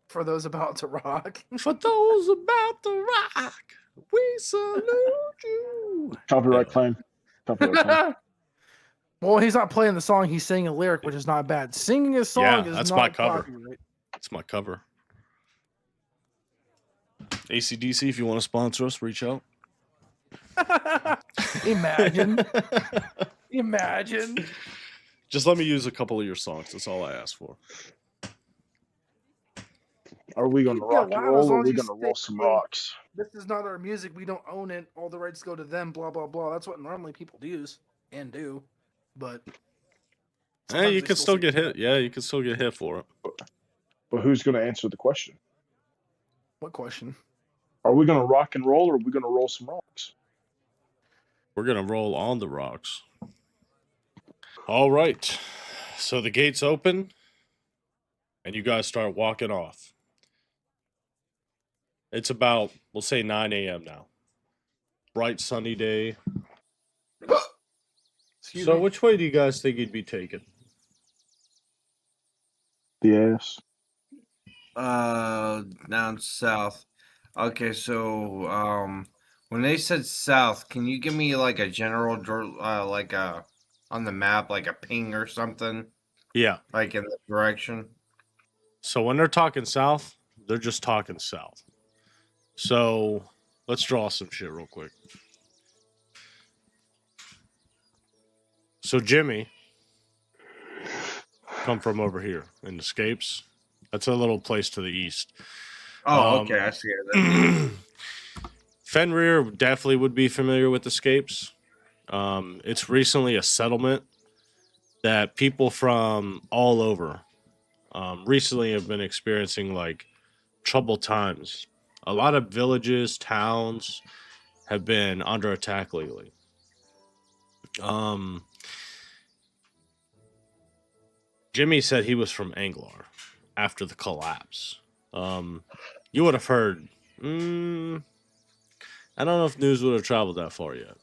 For those about to rock. For those about to rock, we salute you. Copyright claim. Copyright claim. Well, he's not playing the song, he's singing a lyric, which is not bad. Singing a song Yeah, is that's not my cover. copyright. It's my cover. AC/DC, if you want to sponsor us, reach out. Imagine. Imagine. Just let me use a couple of your songs. That's all I ask for. Are we going to Yeah, rock and wow, as roll or long are as we you going to roll stay some away. rocks? This is not our music. We don't own it. All the rights go to them, blah, blah, blah. That's what normally people use and do. But Hey, you they can still say get that. hit. Yeah, you can still get hit for it. But who's going to answer the question? What question? Are we going to rock and roll or are we going to roll some rocks? We're going to roll on the rocks. All right. So the gates open and you guys start walking off. It's about, we'll say 9 a.m. now. Bright sunny day. Excuse So me. which way do you guys think you'd be taking? The ass. Down south. Okay, so when they said south, can you give me like a general like a on the map, like a ping or something, Yeah. like in the direction? So when they're talking south, they're just talking south. So let's draw some shit real quick. So Jimmy come from over here and escapes. That's a little place to the east. Oh, okay, I see it. Fenrir definitely would be familiar with escapes. It's recently a settlement that people from all over recently have been experiencing like troubled times. A lot of villages, towns have been under attack lately. Jimmy said he was from Anglar after the collapse. You would have heard. I don't know if news would have traveled that far yet,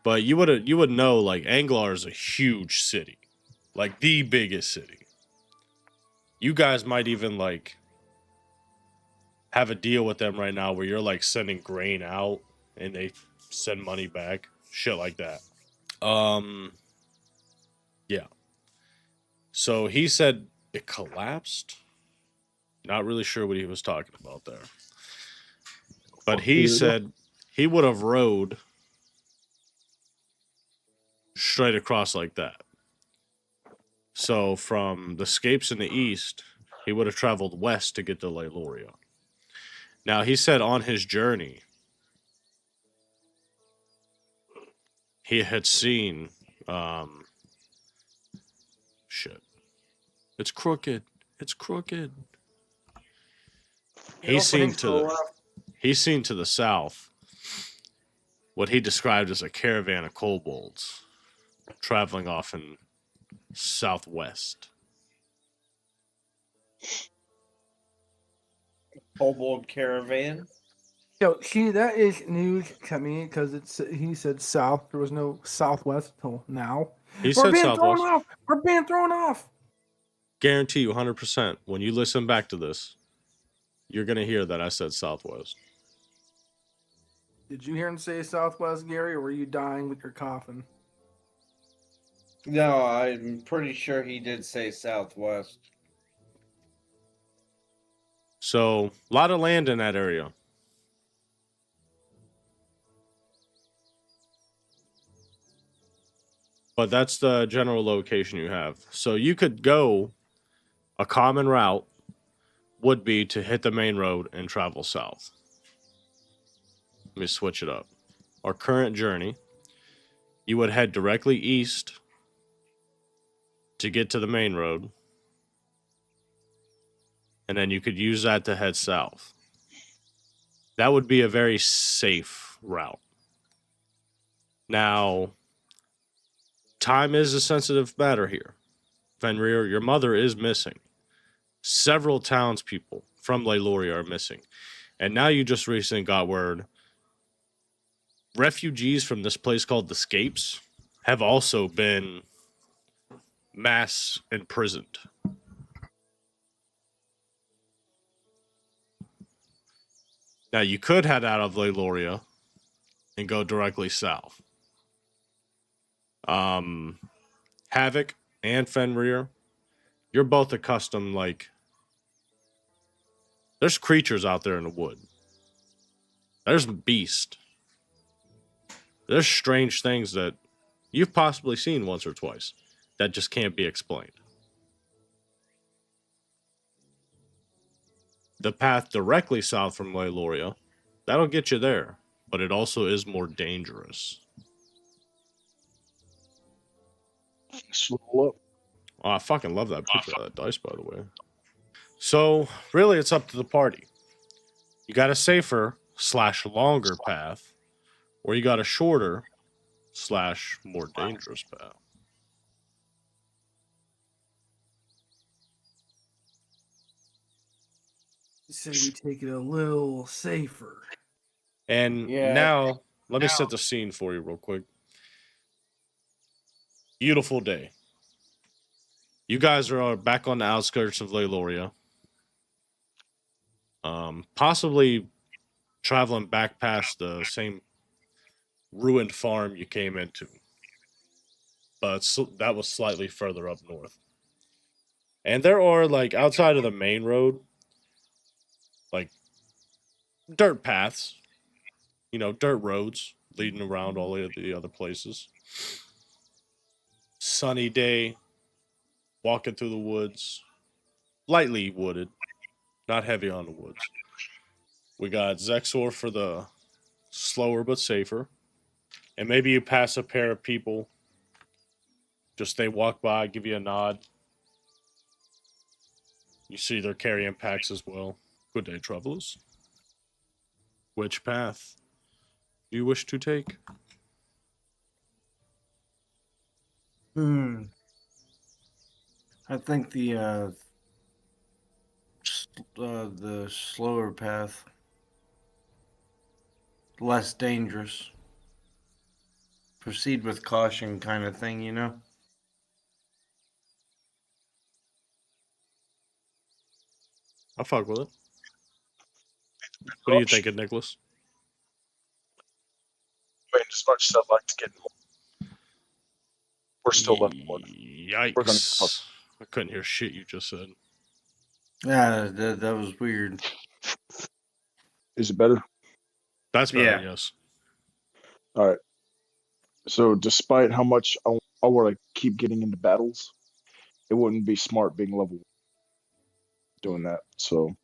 but you would know like Anglar is a huge city, like the biggest city. You guys might even like have a deal with them right now where you're like sending grain out and they send money back, shit like that. Yeah. So he said it collapsed. Not really sure what he was talking about there. But he said he would have rode straight across like that. So from the Scapes in the east, he would have traveled west to get to Leighlorea. Now, he said on his journey, he had seen, shit. It's crooked. It's crooked. He's seen to the south what he described as a caravan of kobolds traveling off in southwest. Kobold caravan. Yo, see, that is news to me because he said south. There was no southwest until now. He We're said being southwest. thrown off. We're being thrown off. Guarantee you 100% when you listen back to this, you're going to hear that I said southwest. Did you hear him say southwest, Gary, or were you dying with your coffin? No, I'm pretty sure he did say southwest. So, a lot of land in that area. But that's the general location you have. So you could go, a common route would be to hit the main road and travel south. Let me switch it up. Our current journey, you would head directly east to get to the main road. And then you could use that to head south. That would be a very safe route. Now, time is a sensitive matter here. Fenrir, your mother is missing. Several townspeople from Leighlorea are missing. And now you just recently got word refugees from this place called the Scapes have also been mass imprisoned. Now you could head out of Leighlorea and go directly south. Havoc and Fenrir, you're both accustomed, like, there's creatures out there in the wood. There's beasts. There's strange things that you've possibly seen once or twice that just can't be explained. The path directly south from Leighlorea, that'll get you there, but it also is more dangerous. Slow up. Oh, I fucking love that picture of that dice, by the way. So, really, it's up to the party. You got a safer / longer path, or you got a shorter / more dangerous path. You said we take it a little safer. And now, let me set the scene for you real quick. Beautiful day. You guys are back on the outskirts of Leighlorea. Possibly traveling back past the same ruined farm you came into. But that was slightly further up north. And there are, like, outside of the main road, like, dirt paths. You know, dirt roads leading around all of the other places. Sunny day, walking through the woods. Lightly wooded, not heavy on the woods. We got Zexor for the slower but safer. And maybe you pass a pair of people. Just they walk by, give you a nod. You see they're carrying packs as well. Good day, travelers. Which path do you wish to take? I think the slower path, less dangerous. Proceed with caution, kind of thing, you know. I'll fuck with it. What are you thinking, Nicholas? I mean, as much as I'd like to get more, we're still left one. Yikes. I couldn't hear shit you just said. Yeah, that was weird. Is it better? That's better, Yeah. yes. All right. So, despite how much I want to keep getting into battles, it wouldn't be smart being level 1 doing that. So,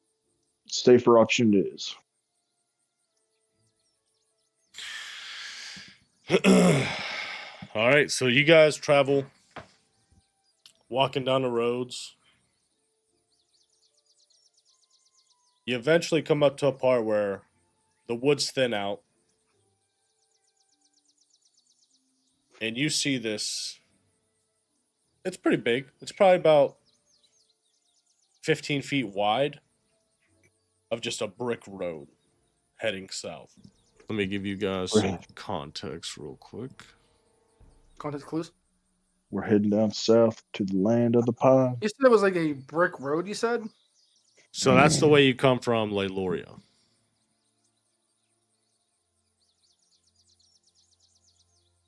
safer option it is. All right, so you guys travel, walking down the roads. You eventually come up to a part where the woods thin out, and you see this. It's pretty big. It's probably about 15 feet wide of just a brick road heading south. Let me give you guys some context real quick. Context clues. We're heading down south to the land of the pine. You said it was like a brick road. You said. So that's the way you come from Leighlorea.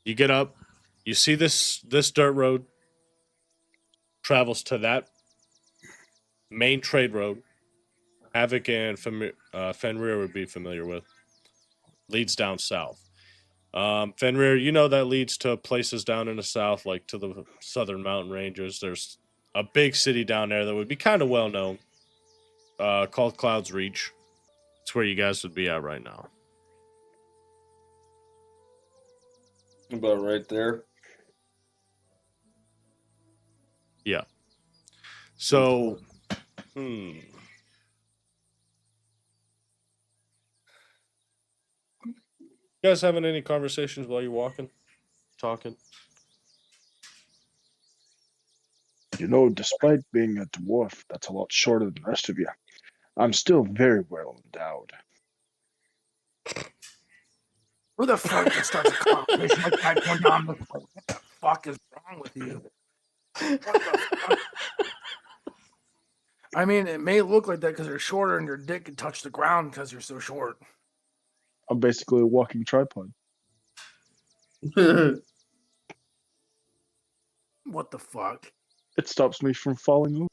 You get up, you see this dirt road travels to that main trade road. Havoc and Fenrir would be familiar with. Leads down south. Fenrir, you know that leads to places down in the south, like to the southern mountain ranges. There's a big city down there that would be kind of well known, called Cloud's Reach. It's where you guys would be at right now. About right there. Yeah. So, You guys having any conversations while you're walking? Talking? You know, despite being a dwarf that's a lot shorter than the rest of you, I'm still very well endowed. Who the fuck just starts a conversation like that going down the road? What the fuck is wrong with you? What the fuck? I mean, it may look like that because you're shorter and your dick can touch the ground because you're so short. I'm basically a walking tripod. What the fuck? It stops me from falling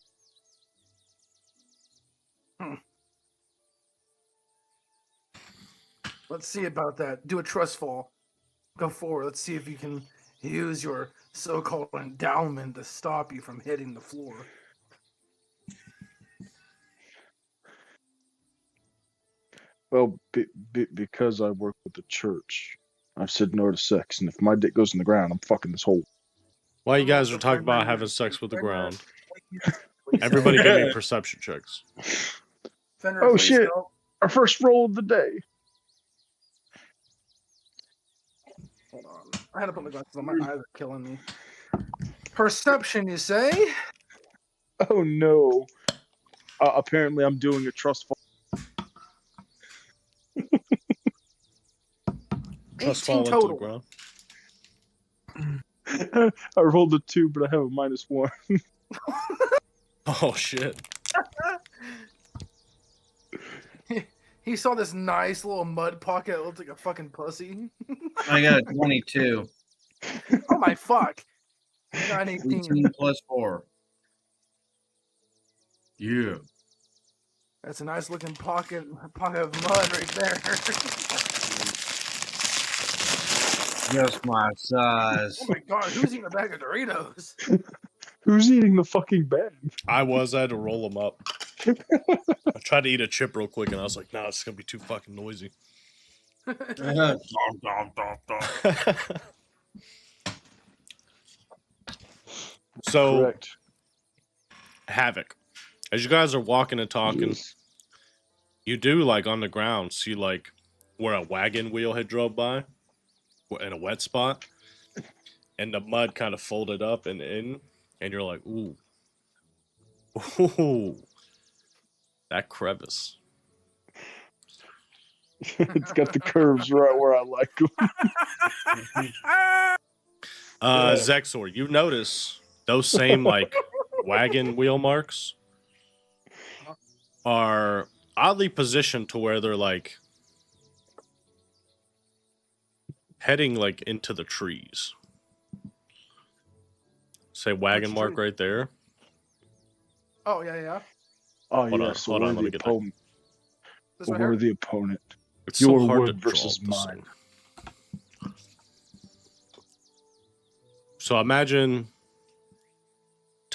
over. Let's see about that. Do a trust fall. Go forward. Let's see if you can use your so-called endowment to stop you from hitting the floor. Well, because I work with the church, I've said no to sex, and if my dick goes in the ground, I'm fucking this hole. While you guys are talking about having sex with the ground, everybody give me perception checks. Fenrir, Oh please shit! go. Our first roll of the day. Hold on. I had to put my glasses on. My eyes are killing me. Perception, you say? Oh no! Apparently, I'm doing a trust fall. Trust 18 fall into the total. ground. I rolled a 2, but I have a -1. Oh shit! He saw this nice little mud pocket that looked like a fucking pussy. I got a 22. Oh my fuck! I got an 18. 18 plus 4. Yeah. That's a nice looking pocket of mud right there. Just my size. Oh my god, who's eating a bag of Doritos? Who's eating the fucking bag? I had to roll them up. I tried to eat a chip real quick, and I was like, "Nah, it's gonna be too fucking noisy." So, Correct. Havoc, as you guys are walking and talking, you do like on the ground see like where a wagon wheel had drove by in a wet spot, and the mud kind of folded up and in, and you're like, ooh, that crevice. It's got the curves right where I like them. Zexor, you notice those same like wagon wheel marks are oddly positioned to where they're like heading like into the trees. Say wagon mark right there. Oh yeah, yeah. Oh Hold yeah, on, so hold on, we're let me the get that. opponent. This right here? We're the opponent. It's Your so hard word to draw versus with this mine. thing. So imagine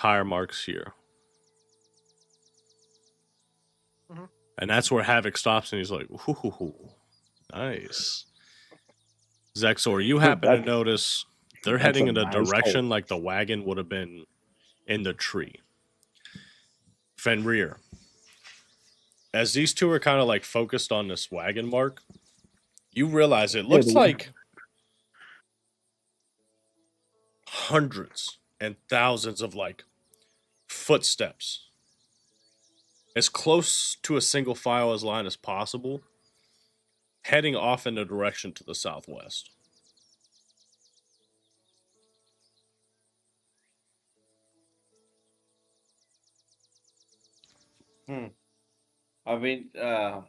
tire marks here. Mhm. And that's where Havoc stops and he's like, ooh, nice. Zexor, you happen to notice they're that's heading a in a nice direction hole. like the wagon would have been in the tree. Fenrir. As these two are kind of like focused on this wagon mark, you realize it looks the- like hundreds and thousands of like footsteps. As close to a single file as line as possible, heading off in a direction to the southwest. I mean, I'll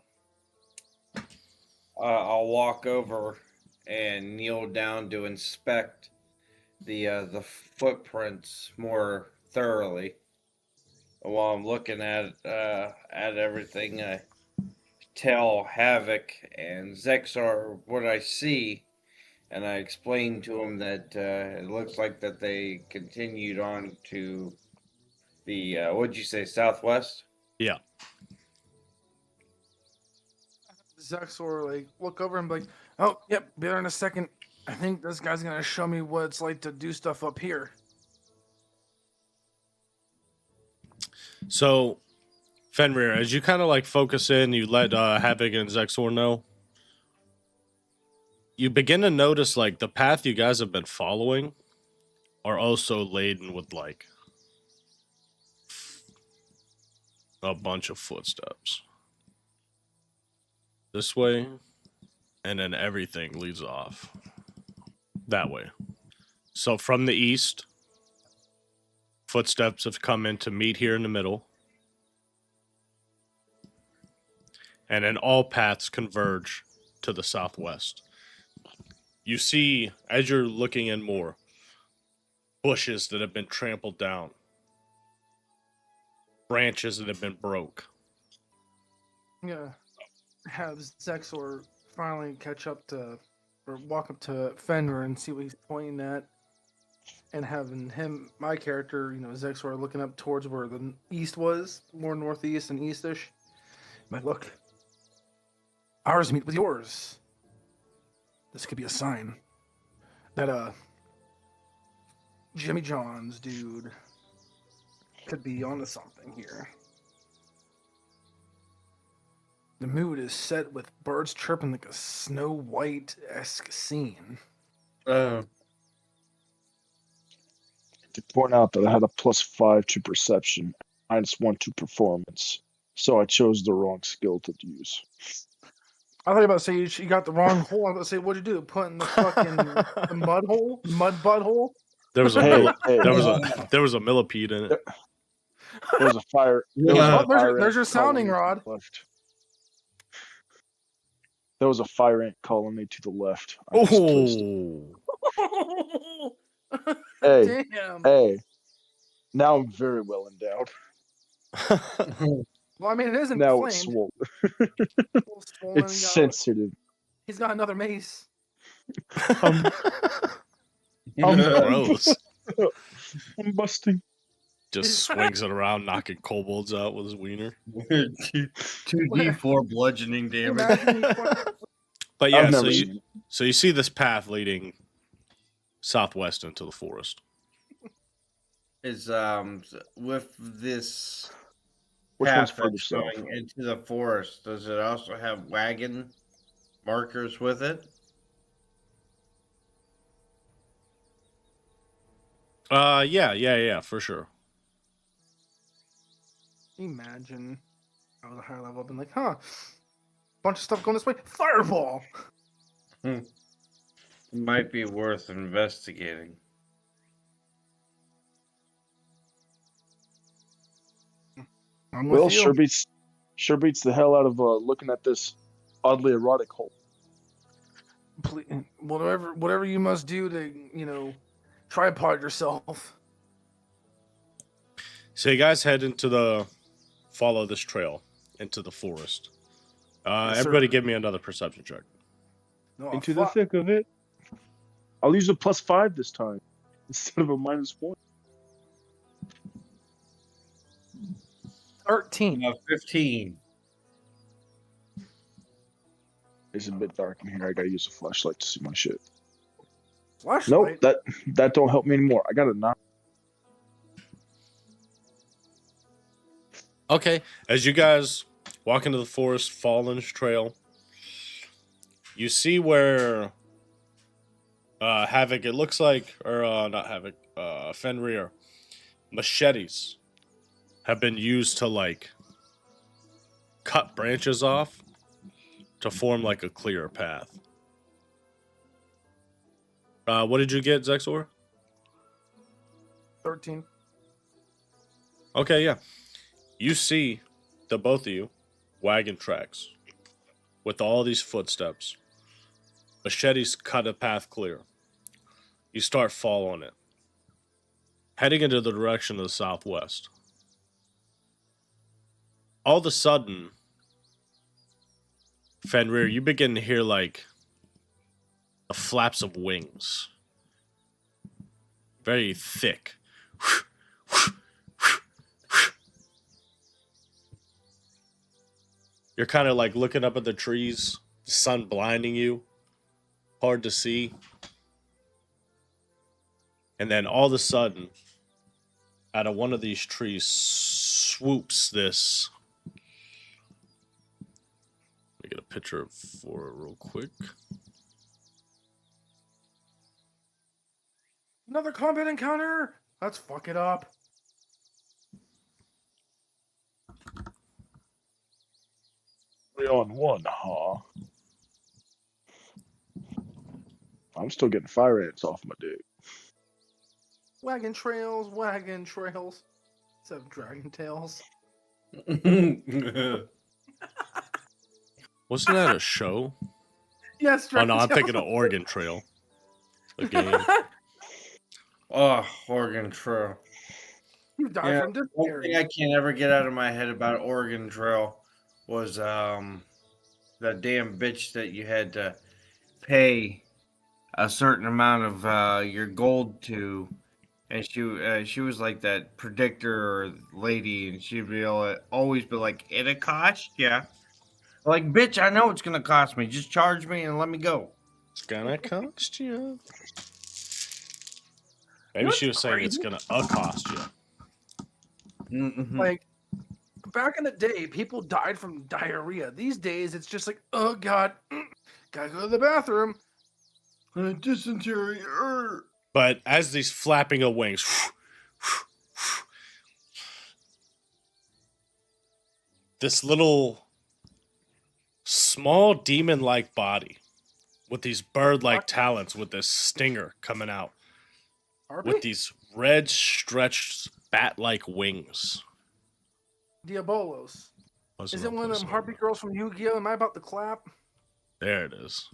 walk over and kneel down to inspect the footprints more thoroughly. While I'm looking at everything, I tell Havoc and Zexar what I see, and I explain to them that it looks like that they continued on to the what'd you say, southwest? Yeah. Zexor like look over and be like, "Oh, yep, be there in a second. I think this guy's gonna show me what it's like to do stuff up here." So, Fenrir, as you kind of like focus in, you let Havoc and Zexor know. You begin to notice like the path you guys have been following are also laden with like a bunch of footsteps. This way, and then everything leads off that way. So from the east, footsteps have come in to meet here in the middle. And then all paths converge to the southwest. You see, as you're looking in more, bushes that have been trampled down, branches that have been broke. Yeah, have Zexor finally catch up to, or walk up to Fenrir and see what he's pointing at, and having him, my character, Zexor looking up towards where the east was, more northeast and eastish. Like, look, ours meet with yours. This could be a sign that Jimmy John's dude could be onto something here. The mood is set with birds chirping like a Snow White-esque scene. To point out that I had a +5 to perception, -1 to performance, so I chose the wrong skill to use. I thought you were about to say you got the wrong hole. I was about to say, what'd you do? Put in the fucking the mud hole? Mud butthole? There was a there was a millipede in it. There was a fire. There was a fire There's ant your sounding colony to rod. the left. There was a fire ant colony to the left. I misplaced it. Oh. Hey, Damn. hey. Now I'm very well endowed. Well, I mean, it isn't Now it's inflamed. swollen. It's sensitive. He's got another mace. Gross. I'm busting. Just swings it around, knocking kobolds out with his wiener. 2d4 bludgeoning damage. But yeah, I've never seen it. so you see this path leading southwest into the forest. Is with this Which one's path further that's south? going into the forest, does it also have wagon markers with it? Yeah, for sure. Imagine I was a higher level up and like, bunch of stuff going this way. Fireball. It might be worth investigating. I'm with Well, you. sure beats the hell out of looking at this oddly erotic hole. Please, whatever you must do to, tripod yourself. So you guys head follow this trail into the forest. Yes, Everybody sir. give me another perception check. No, Into the thick of it. I'll use a +5 this time instead of a -1. 13. 15. It's a bit dark in here. I gotta use a flashlight to see my shit. Flashlight. Nope, that don't help me anymore. I got a 9. Okay, as you guys walk into the forest, Fallen's Trail, you see where Havoc, it looks like, or not Havoc, Fenrir, machetes have been used to, like, cut branches off to form, like, a clear path. What did you get, Zexor? 13. Okay, yeah. You see, the both of you, wagon tracks with all these footsteps. Machetes cut a path clear. You start following it, heading into the direction of the southwest. All of a sudden, Fenrir, you begin to hear like the flaps of wings. Very thick. You're kind of like looking up at the trees, the sun blinding you, hard to see. And then all of a sudden, out of one of these trees swoops this. Let me get a picture for it real quick. Another combat encounter. Let's fuck it up. Three on one, huh? I'm still getting fire ants off my dick. Wagon trails. Instead of dragon tails. Wasn't that a show? Yes, Oh dragon no, I'm tails. thinking of Oregon Trail. A game. Oh, Oregon Trail. You died Yeah, from one thing dysentery. I can't ever get out of my head about Oregon Trail was that damn bitch that you had to pay a certain amount of your gold to, and she was like that predictor lady, and she'd be always be like, "It'll cost ya." Like, bitch, I know it's gonna cost me. Just charge me and let me go. It's gonna cost you. You Maybe know she was what's saying it's crazy? gonna cost you. Mm-hmm. Like, back in the day, people died from diarrhea. These days, it's just like, oh god, gotta go to the bathroom. Dysentery. But as these flapping of wings, this little small demon-like body with these bird-like talons with this stinger coming out Harpy? with these red stretched bat-like wings. Diabolos. Wasn't Is it up one of this them one. Harpy girls from Yu-Gi-Oh? Am I about to clap? There it is.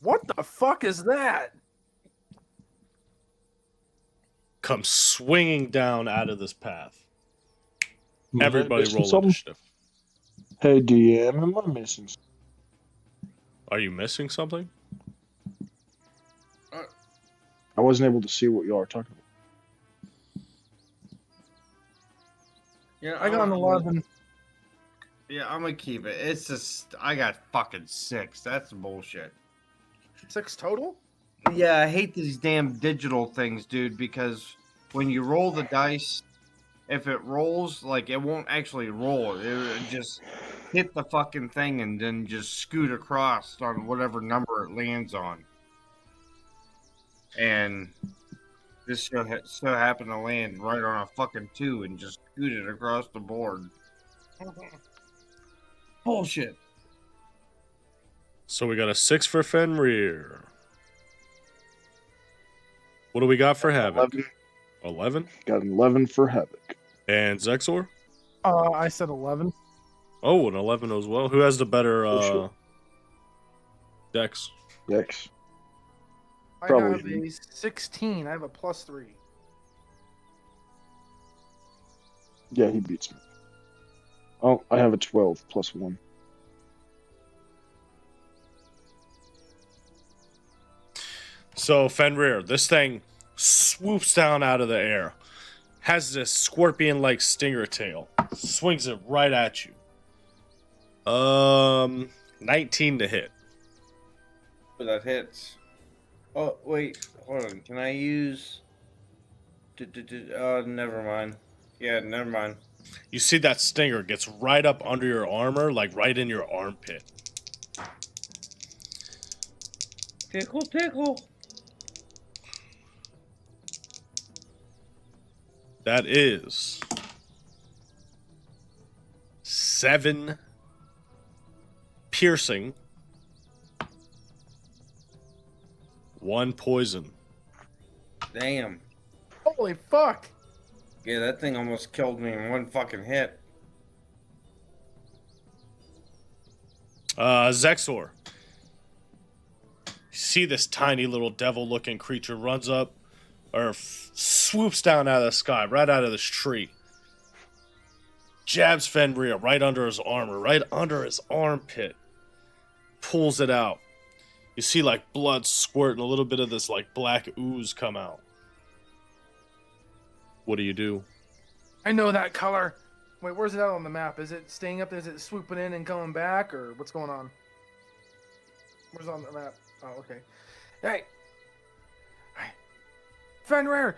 What the fuck is that? Comes swinging down out of this path. Am I Everybody missing roll something? initiative. Hey, DM, am I missing something? Are you missing something? I wasn't able to see what y'all are talking about. Yeah, I got an 11. Yeah, I'm gonna keep it. It's just I got fucking 6. That's bullshit. 6 total? Yeah, I hate these damn digital things, dude, because when you roll the dice, if it rolls, like, it won't actually roll. It would just hit the fucking thing and then just scoot across on whatever number it lands on. And this so happened to land right on a fucking 2 and just scooted across the board. Bullshit. So we got a 6 for Fenrir. What do we got for Havoc? 11? Got an 11 for Havoc. And Zexor? I said 11. Oh, an 11 as well. Who has the better Oh, dex? Dex. I Probably have a 16. I have a +3. Yeah, he beats me. Oh, I have a 12 plus 1. So Fenrir, this thing swoops down out of the air, has this scorpion-like stinger tail, swings it right at you. 19 to hit. But that hits. Oh, wait. Hold on. Can I use... never mind. Yeah, never mind. You see that stinger gets right up under your armor, like right in your armpit. Tickle, tickle. That is 7 piercing, 1 poison. Damn. Holy fuck! Yeah, that thing almost killed me in one fucking hit. Zexor. You see this tiny little devil-looking creature runs up, or swoops down out of the sky, right out of this tree. Jabs Fenrir right under his armor, right under his armpit. Pulls it out. You see like blood squirt and a little bit of this like black ooze come out. What do you do? I know that color. Wait, where's it out on the map? Is it staying up there? Is it swooping in and coming back, or what's going on? Where's it on the map? Oh, okay. Hey, Fenrir.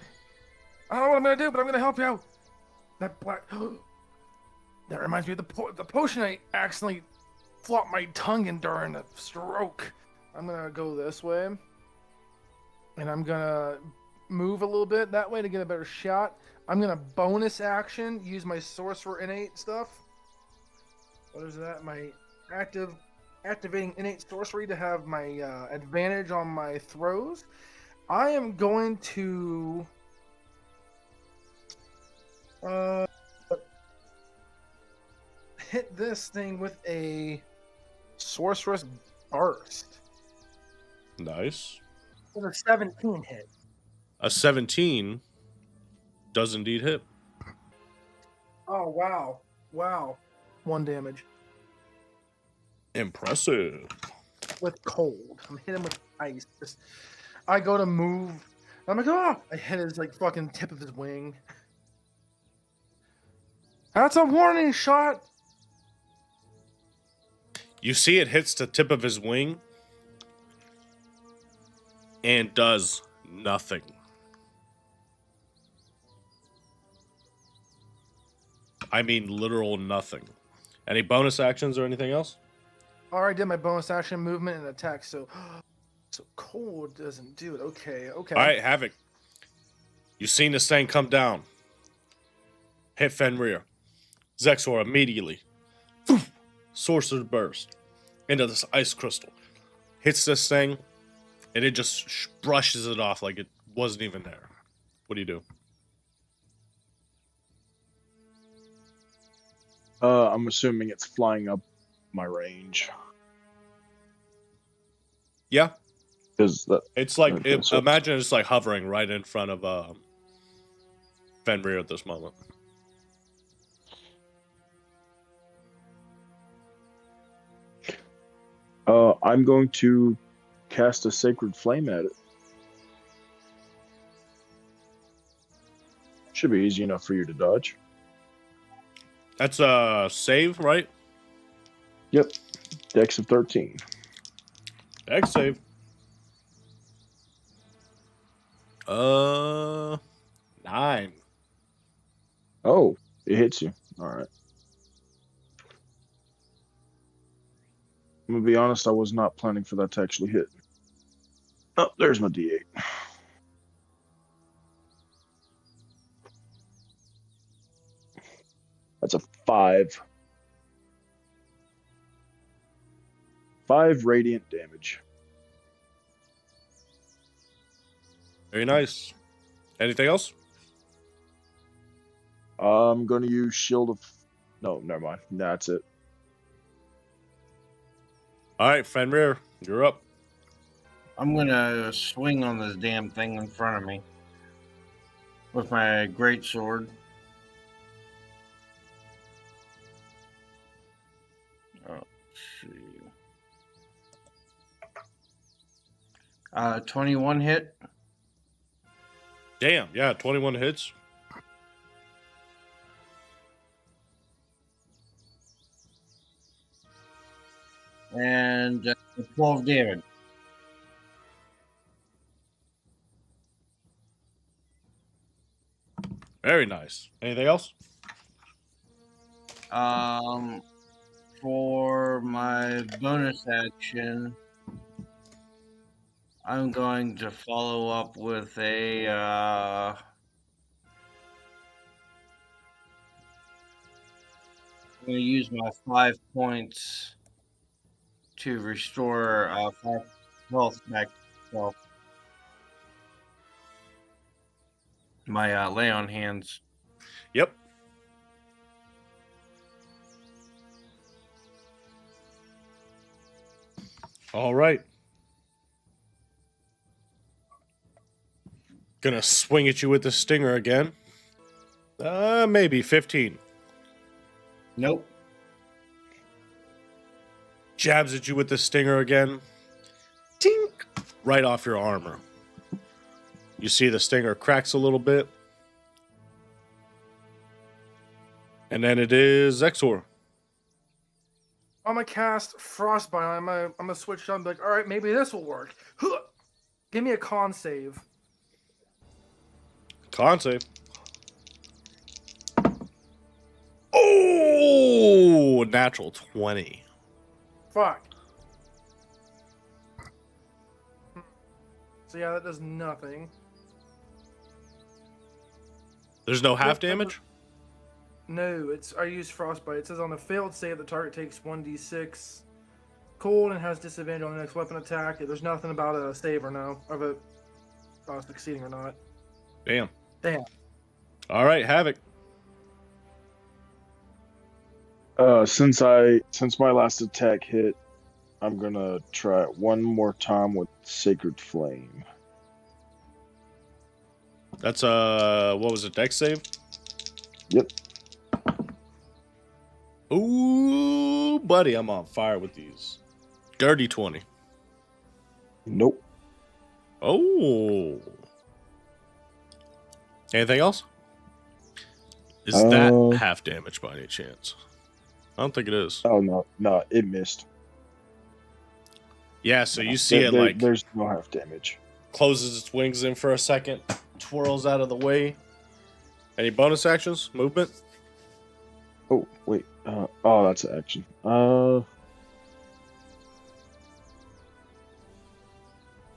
I don't know what I'm gonna do, but I'm gonna help you out. That black. That reminds me of the potion I accidentally flopped my tongue in during a stroke. I'm gonna go this way, and I'm gonna move a little bit that way to get a better shot. I'm gonna bonus action use my sorcerer innate stuff. What is that? My activating innate sorcery to have my advantage on my throws. I am going to hit this thing with a sorceress burst. Nice. With a 17 hit. A 17 does indeed hit. Oh, wow. Wow. 1 damage. Impressive. With cold. I'm hitting him with ice. I go to move. I'm like, oh! I hit his like fucking tip of his wing. That's a warning shot! You see it hits the tip of his wing and does nothing. I mean literal nothing. Any bonus actions or anything else? I already did my bonus action movement and attack, so cold doesn't do it. Okay. All right, Havoc. You've seen this thing come down. Hit Fenrir. Zexor immediately. Sorcerer burst into this ice crystal. Hits this thing, and it just brushes it off like it wasn't even there. What do you do? I'm assuming it's flying up my range. Yeah. Because It's like, Okay, so- imagine it's like hovering right in front of Fenrir at this moment. I'm going to cast a sacred flame at it. Should be easy enough for you to dodge. That's a save, right? Yep. Dex of 13. Dex save. 9. Oh, it hits you. All right. I'm going to be honest, I was not planning for that to actually hit. Oh, there's my D8. That's a 5. 5 radiant damage. Very nice. Anything else? I'm going to use Shield of... No, never mind. That's it. All right, Fenrir, you're up. I'm gonna swing on this damn thing in front of me with my great sword. Oh, let's see. 21 hit. Damn, yeah, 21 hits. And 12 damage. Very nice. Anything else? For my bonus action, I'm going to follow up with a I'm going to use my 5 points to restore 5 health back to myself. My lay on hands. Yep. All right. Gonna swing at you with the stinger again. Maybe 15. Nope. Jabs at you with the stinger again. Tink! Right off your armor. You see the stinger cracks a little bit. And then it is Exor. I'm gonna cast Frostbite. I'm gonna switch on. Like, all right, maybe this will work. Give me a con save. Con save. Oh, natural 20. Fuck. So yeah, that does nothing. There's no half damage? No, I use Frostbite. It says on a failed save, the target takes 1d6 cold and has disadvantage on the next weapon attack. There's nothing about a save or no, of it succeeding or not. Damn. Damn. All right, Havoc. Since my last attack hit, I'm gonna try it one more time with Sacred Flame. That's what was it, dex save? Yep. Ooh, buddy, I'm on fire with these. Dirty 20. Nope. Oh. Anything else? Is that half damage by any chance? I don't think it is. Oh no, it missed. Yeah, so you see it like there's no half damage. closes its wings in for a second, twirls out of the way. Any bonus actions? Movement? Oh wait. That's an action.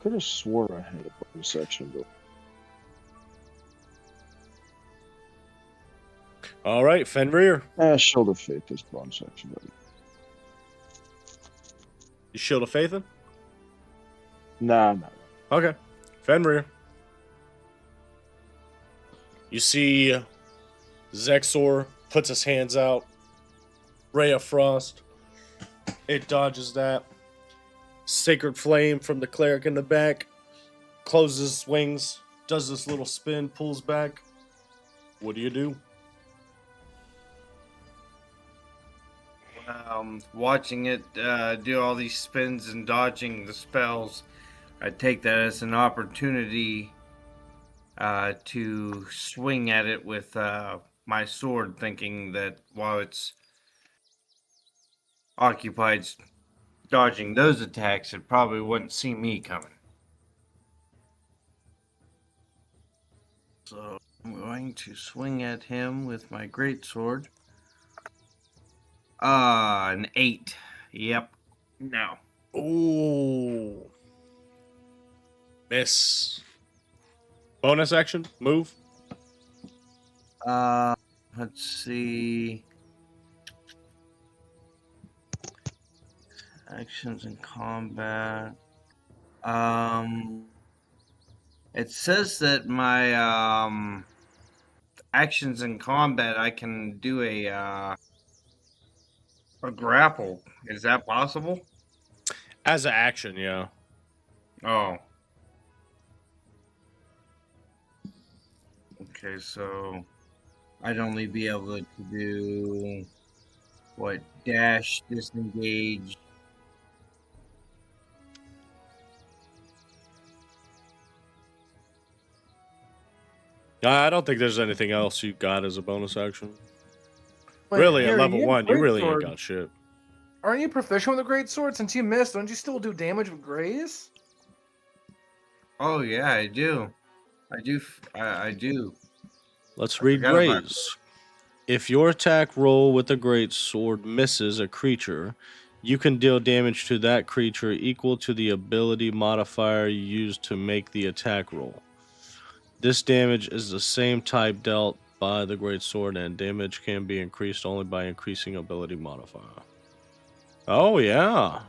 Could have swore I had a bonus action though. All right, Fenrir. Shield of Faith is bonus action. Buddy. You Shield of Faith in? Nah. Okay. Fenrir. You see Zexor puts his hands out. Ray of Frost. It dodges that. Sacred Flame from the cleric in the back. Closes his wings. Does this little spin. Pulls back. What do you do? Watching it do all these spins and dodging the spells, I take that as an opportunity to swing at it with my sword, thinking that while it's occupied dodging those attacks, it probably wouldn't see me coming. So I'm going to swing at him with my greatsword. An 8. Yep. No. Ooh. Miss. Bonus action? Move? Let's see. Actions in combat. It says that my actions in combat, I can do a grapple. Is that possible? As an action, yeah. Oh. Okay, so I'd only be able to do what? Dash, disengage. I don't think there's anything else you got as a bonus action. Wait, Really, at Harry, level you have 1, you really ain't greatsword. got shit. Aren't you proficient with a great sword? Since you missed, don't you still do damage with graze? Oh yeah, I do. I do. Let's I read forgot about Graze. If your attack roll with a great sword misses a creature, you can deal damage to that creature equal to the ability modifier you used to make the attack roll. This damage is the same type dealt by the great sword, and damage can be increased only by increasing ability modifier. Oh yeah.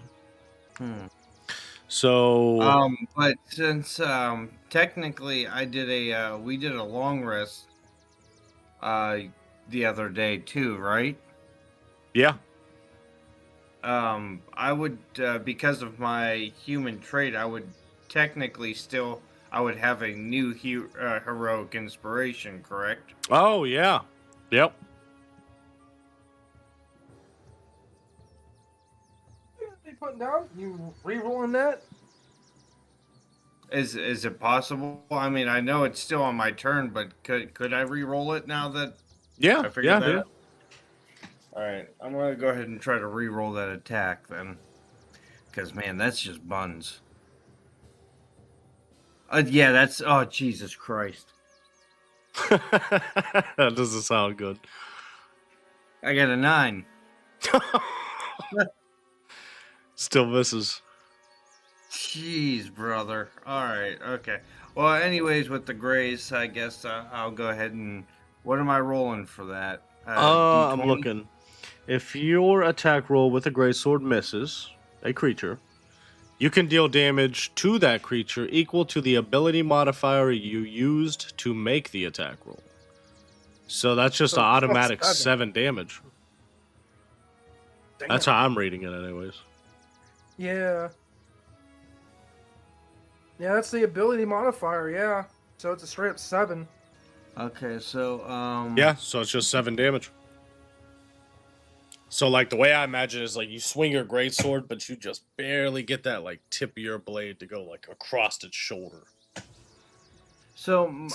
So But since technically I did we did a long rest the other day too, right? yeah. I would because of my human trait, I would technically still I would have a new heroic inspiration, correct? Oh yeah. Yep. You putting down? You re-rolling that? Is it possible? I mean, I know it's still on my turn, but could I re-roll it now that Yeah. I figured Yeah, that dude. out? All right, I'm gonna go ahead and try to re-roll that attack then, because man, that's just buns. Yeah, that's oh Jesus Christ! That doesn't sound good. I got a 9. Still misses. Jeez, brother. All right, okay. Well, anyways, with the grace, I guess I'll go ahead and what am I rolling for that? I'm D20? looking. If your attack roll with a greatsword misses a creature, you can deal damage to that creature equal to the ability modifier you used to make the attack roll. So that's just So an plus automatic 7. 7 damage. That's Damn. how I'm reading it, anyways. Yeah. Yeah, that's the ability modifier, yeah. So it's a straight up 7. Okay, so Yeah, so it's just 7 damage. So, like, the way I imagine is, like, you swing your greatsword, but you just barely get that, like, tip of your blade to go, like, across its shoulder. So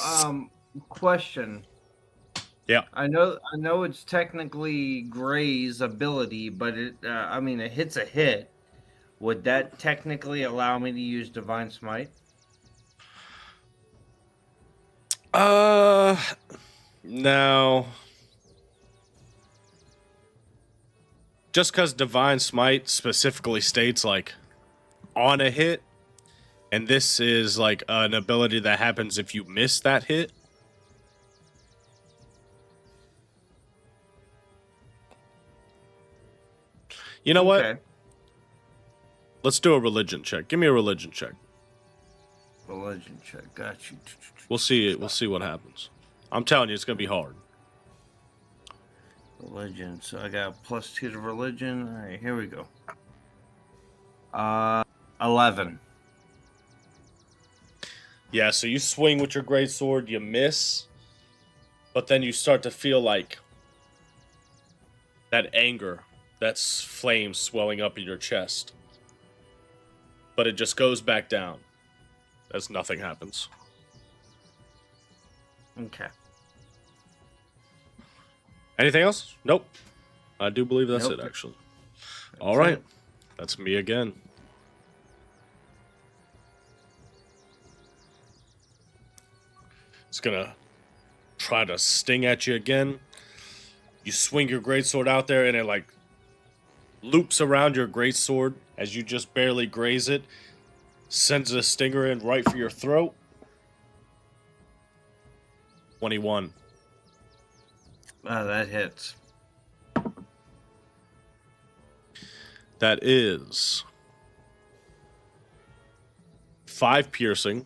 question. Yeah. I know it's technically Gray's ability, but it I mean it hits a hit. Would that technically allow me to use Divine Smite? No. Just because Divine Smite specifically states, like, on a hit, and this is, like, an ability that happens if you miss that hit. You know what? Let's do a religion check. Give me a religion check. Religion check. Got you. We'll see it. We'll see what happens. I'm telling you, it's gonna be hard. Religion. So I got +2 to religion. All right, here we go. 11. Yeah, so you swing with your greatsword, you miss, but then you start to feel like that anger, that's flame swelling up in your chest. But it just goes back down as nothing happens. Okay. Anything else? Nope. I do believe that's Nope. it, actually. That's All right. it. That's me again. It's gonna try to sting at you again. You swing your greatsword out there, and it like loops around your greatsword as you just barely graze it. Sends a stinger in right for your throat. 21. That hits. That is 5 piercing.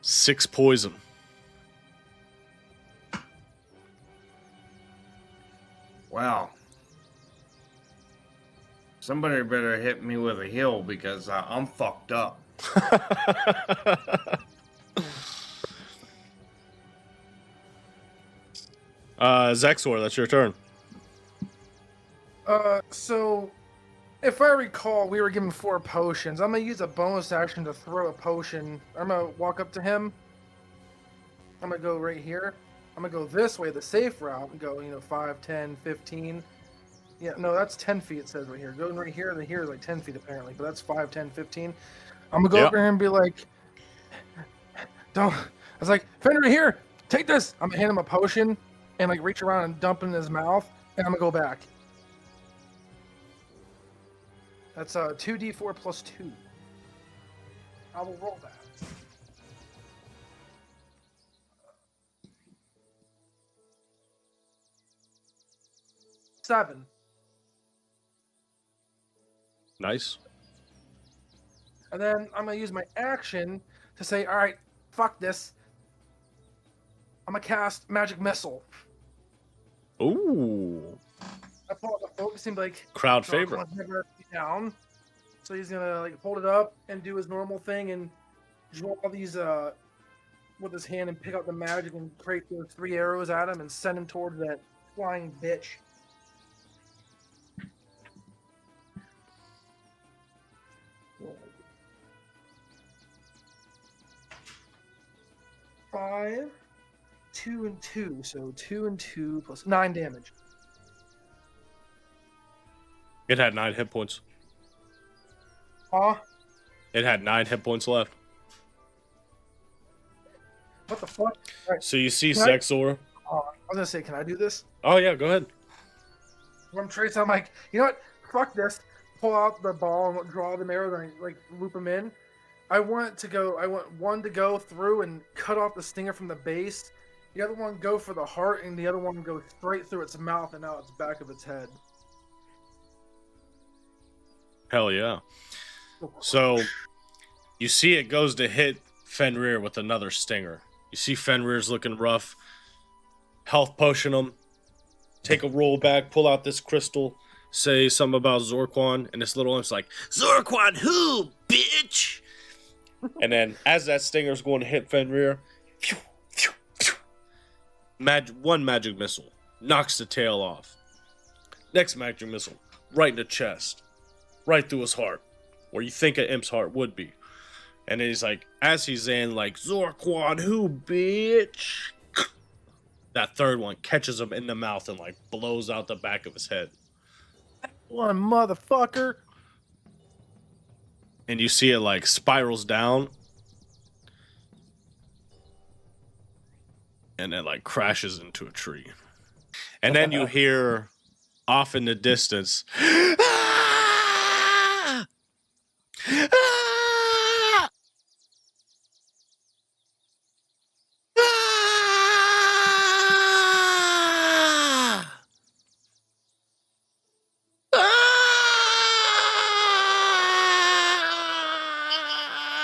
6 poison. Wow. Somebody better hit me with a heal because I'm fucked up. Zexor, that's your turn. So If I recall, we were given 4 potions. I'm gonna use a bonus action to throw a potion. I'm gonna walk up to him. I'm gonna go right here. I'm gonna go this way, the safe route, and go, 5, 10, 15. Yeah, no, that's 10 feet, it says right here. Going right here, then here is like 10 feet apparently, but that's 5, 10, 15. I'm gonna go Yep. up here and be like, don't. I was like, Fenrir, here, take this. I'm gonna hand him a potion and like reach around and dump it in his mouth, and I'm gonna go back. That's 2d4 plus 2. I will roll that. 7. Nice. And then I'm gonna use my action to say, all right, fuck this. I'm gonna cast Magic Missile. Ooh. I pull out the focus and be like, Crowd "No, favorite. come on, never let me down." So he's gonna like hold it up and do his normal thing and draw these with his hand and pick up the magic and create those 3 arrows at him and send him towards that flying bitch. Five, 2 and 2, so 2 and 2 plus 9 damage. It had 9 hit points. Huh? It had 9 hit points left. What the fuck? Alright, So you see Can I- Sexor. I was gonna say, can I do this? Oh yeah, go ahead. When I'm tracing, I'm like, you know what? Fuck this. Pull out the ball and draw the arrow, then I, like loop them in. I want one to go through and cut off the stinger from the base. The other one go for the heart, and the other one go straight through its mouth and out its back of its head. Hell yeah. So you see it goes to hit Fenrir with another stinger. You see Fenrir's looking rough. Health potion him. Take a roll back, pull out this crystal, say something about Zorquan, and this little imp's like, Zorquan who, bitch? And then as that stinger's going to hit Fenrir, one magic missile knocks the tail off. Next magic missile, right in the chest, right through his heart, where you think an imp's heart would be. And then he's like, as he's in, like, Zorquan who, bitch? That third one catches him in the mouth and like blows out the back of his head. One motherfucker. And you see it like spirals down. And it like crashes into a tree. And then you hear off in the distance. "Ah! Ah!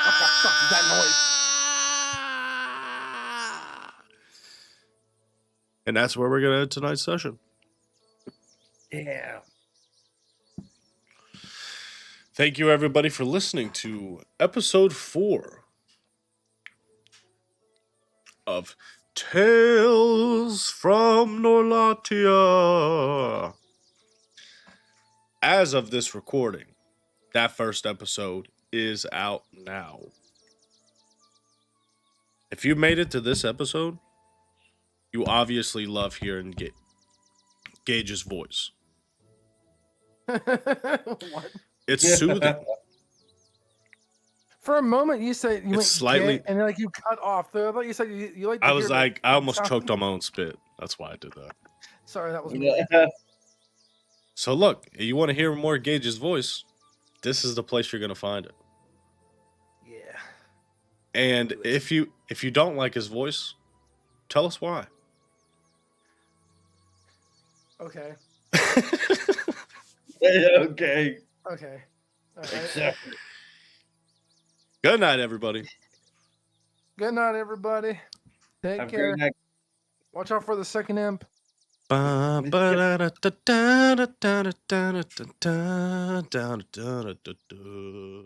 What the fuck is that noise? And that's where we're going to end tonight's session. Yeah. Thank you, everybody, for listening to episode 4 of Tales from Norlatia. As of this recording, that first episode is out now. If you made it to this episode, you obviously love hearing Gage's voice. What? It's soothing. For a moment, you said you went slightly- "Get," and then like you cut off. So I thought you said you like. to I hear was the like, I almost sound. choked on my own spit. That's why I did that. Sorry, that was me. Yeah. So look, if you want to hear more Gage's voice, this is the place you're gonna find it. Yeah. And if you don't like his voice, tell us why. Okay. Okay. Okay. All right. Accept. Good night, everybody. Good night, everybody. Take Have a care. great night. Watch out for the second imp. Ba-ba-da-da-da-da-da-da-da-da-da-da-da-da-da-da.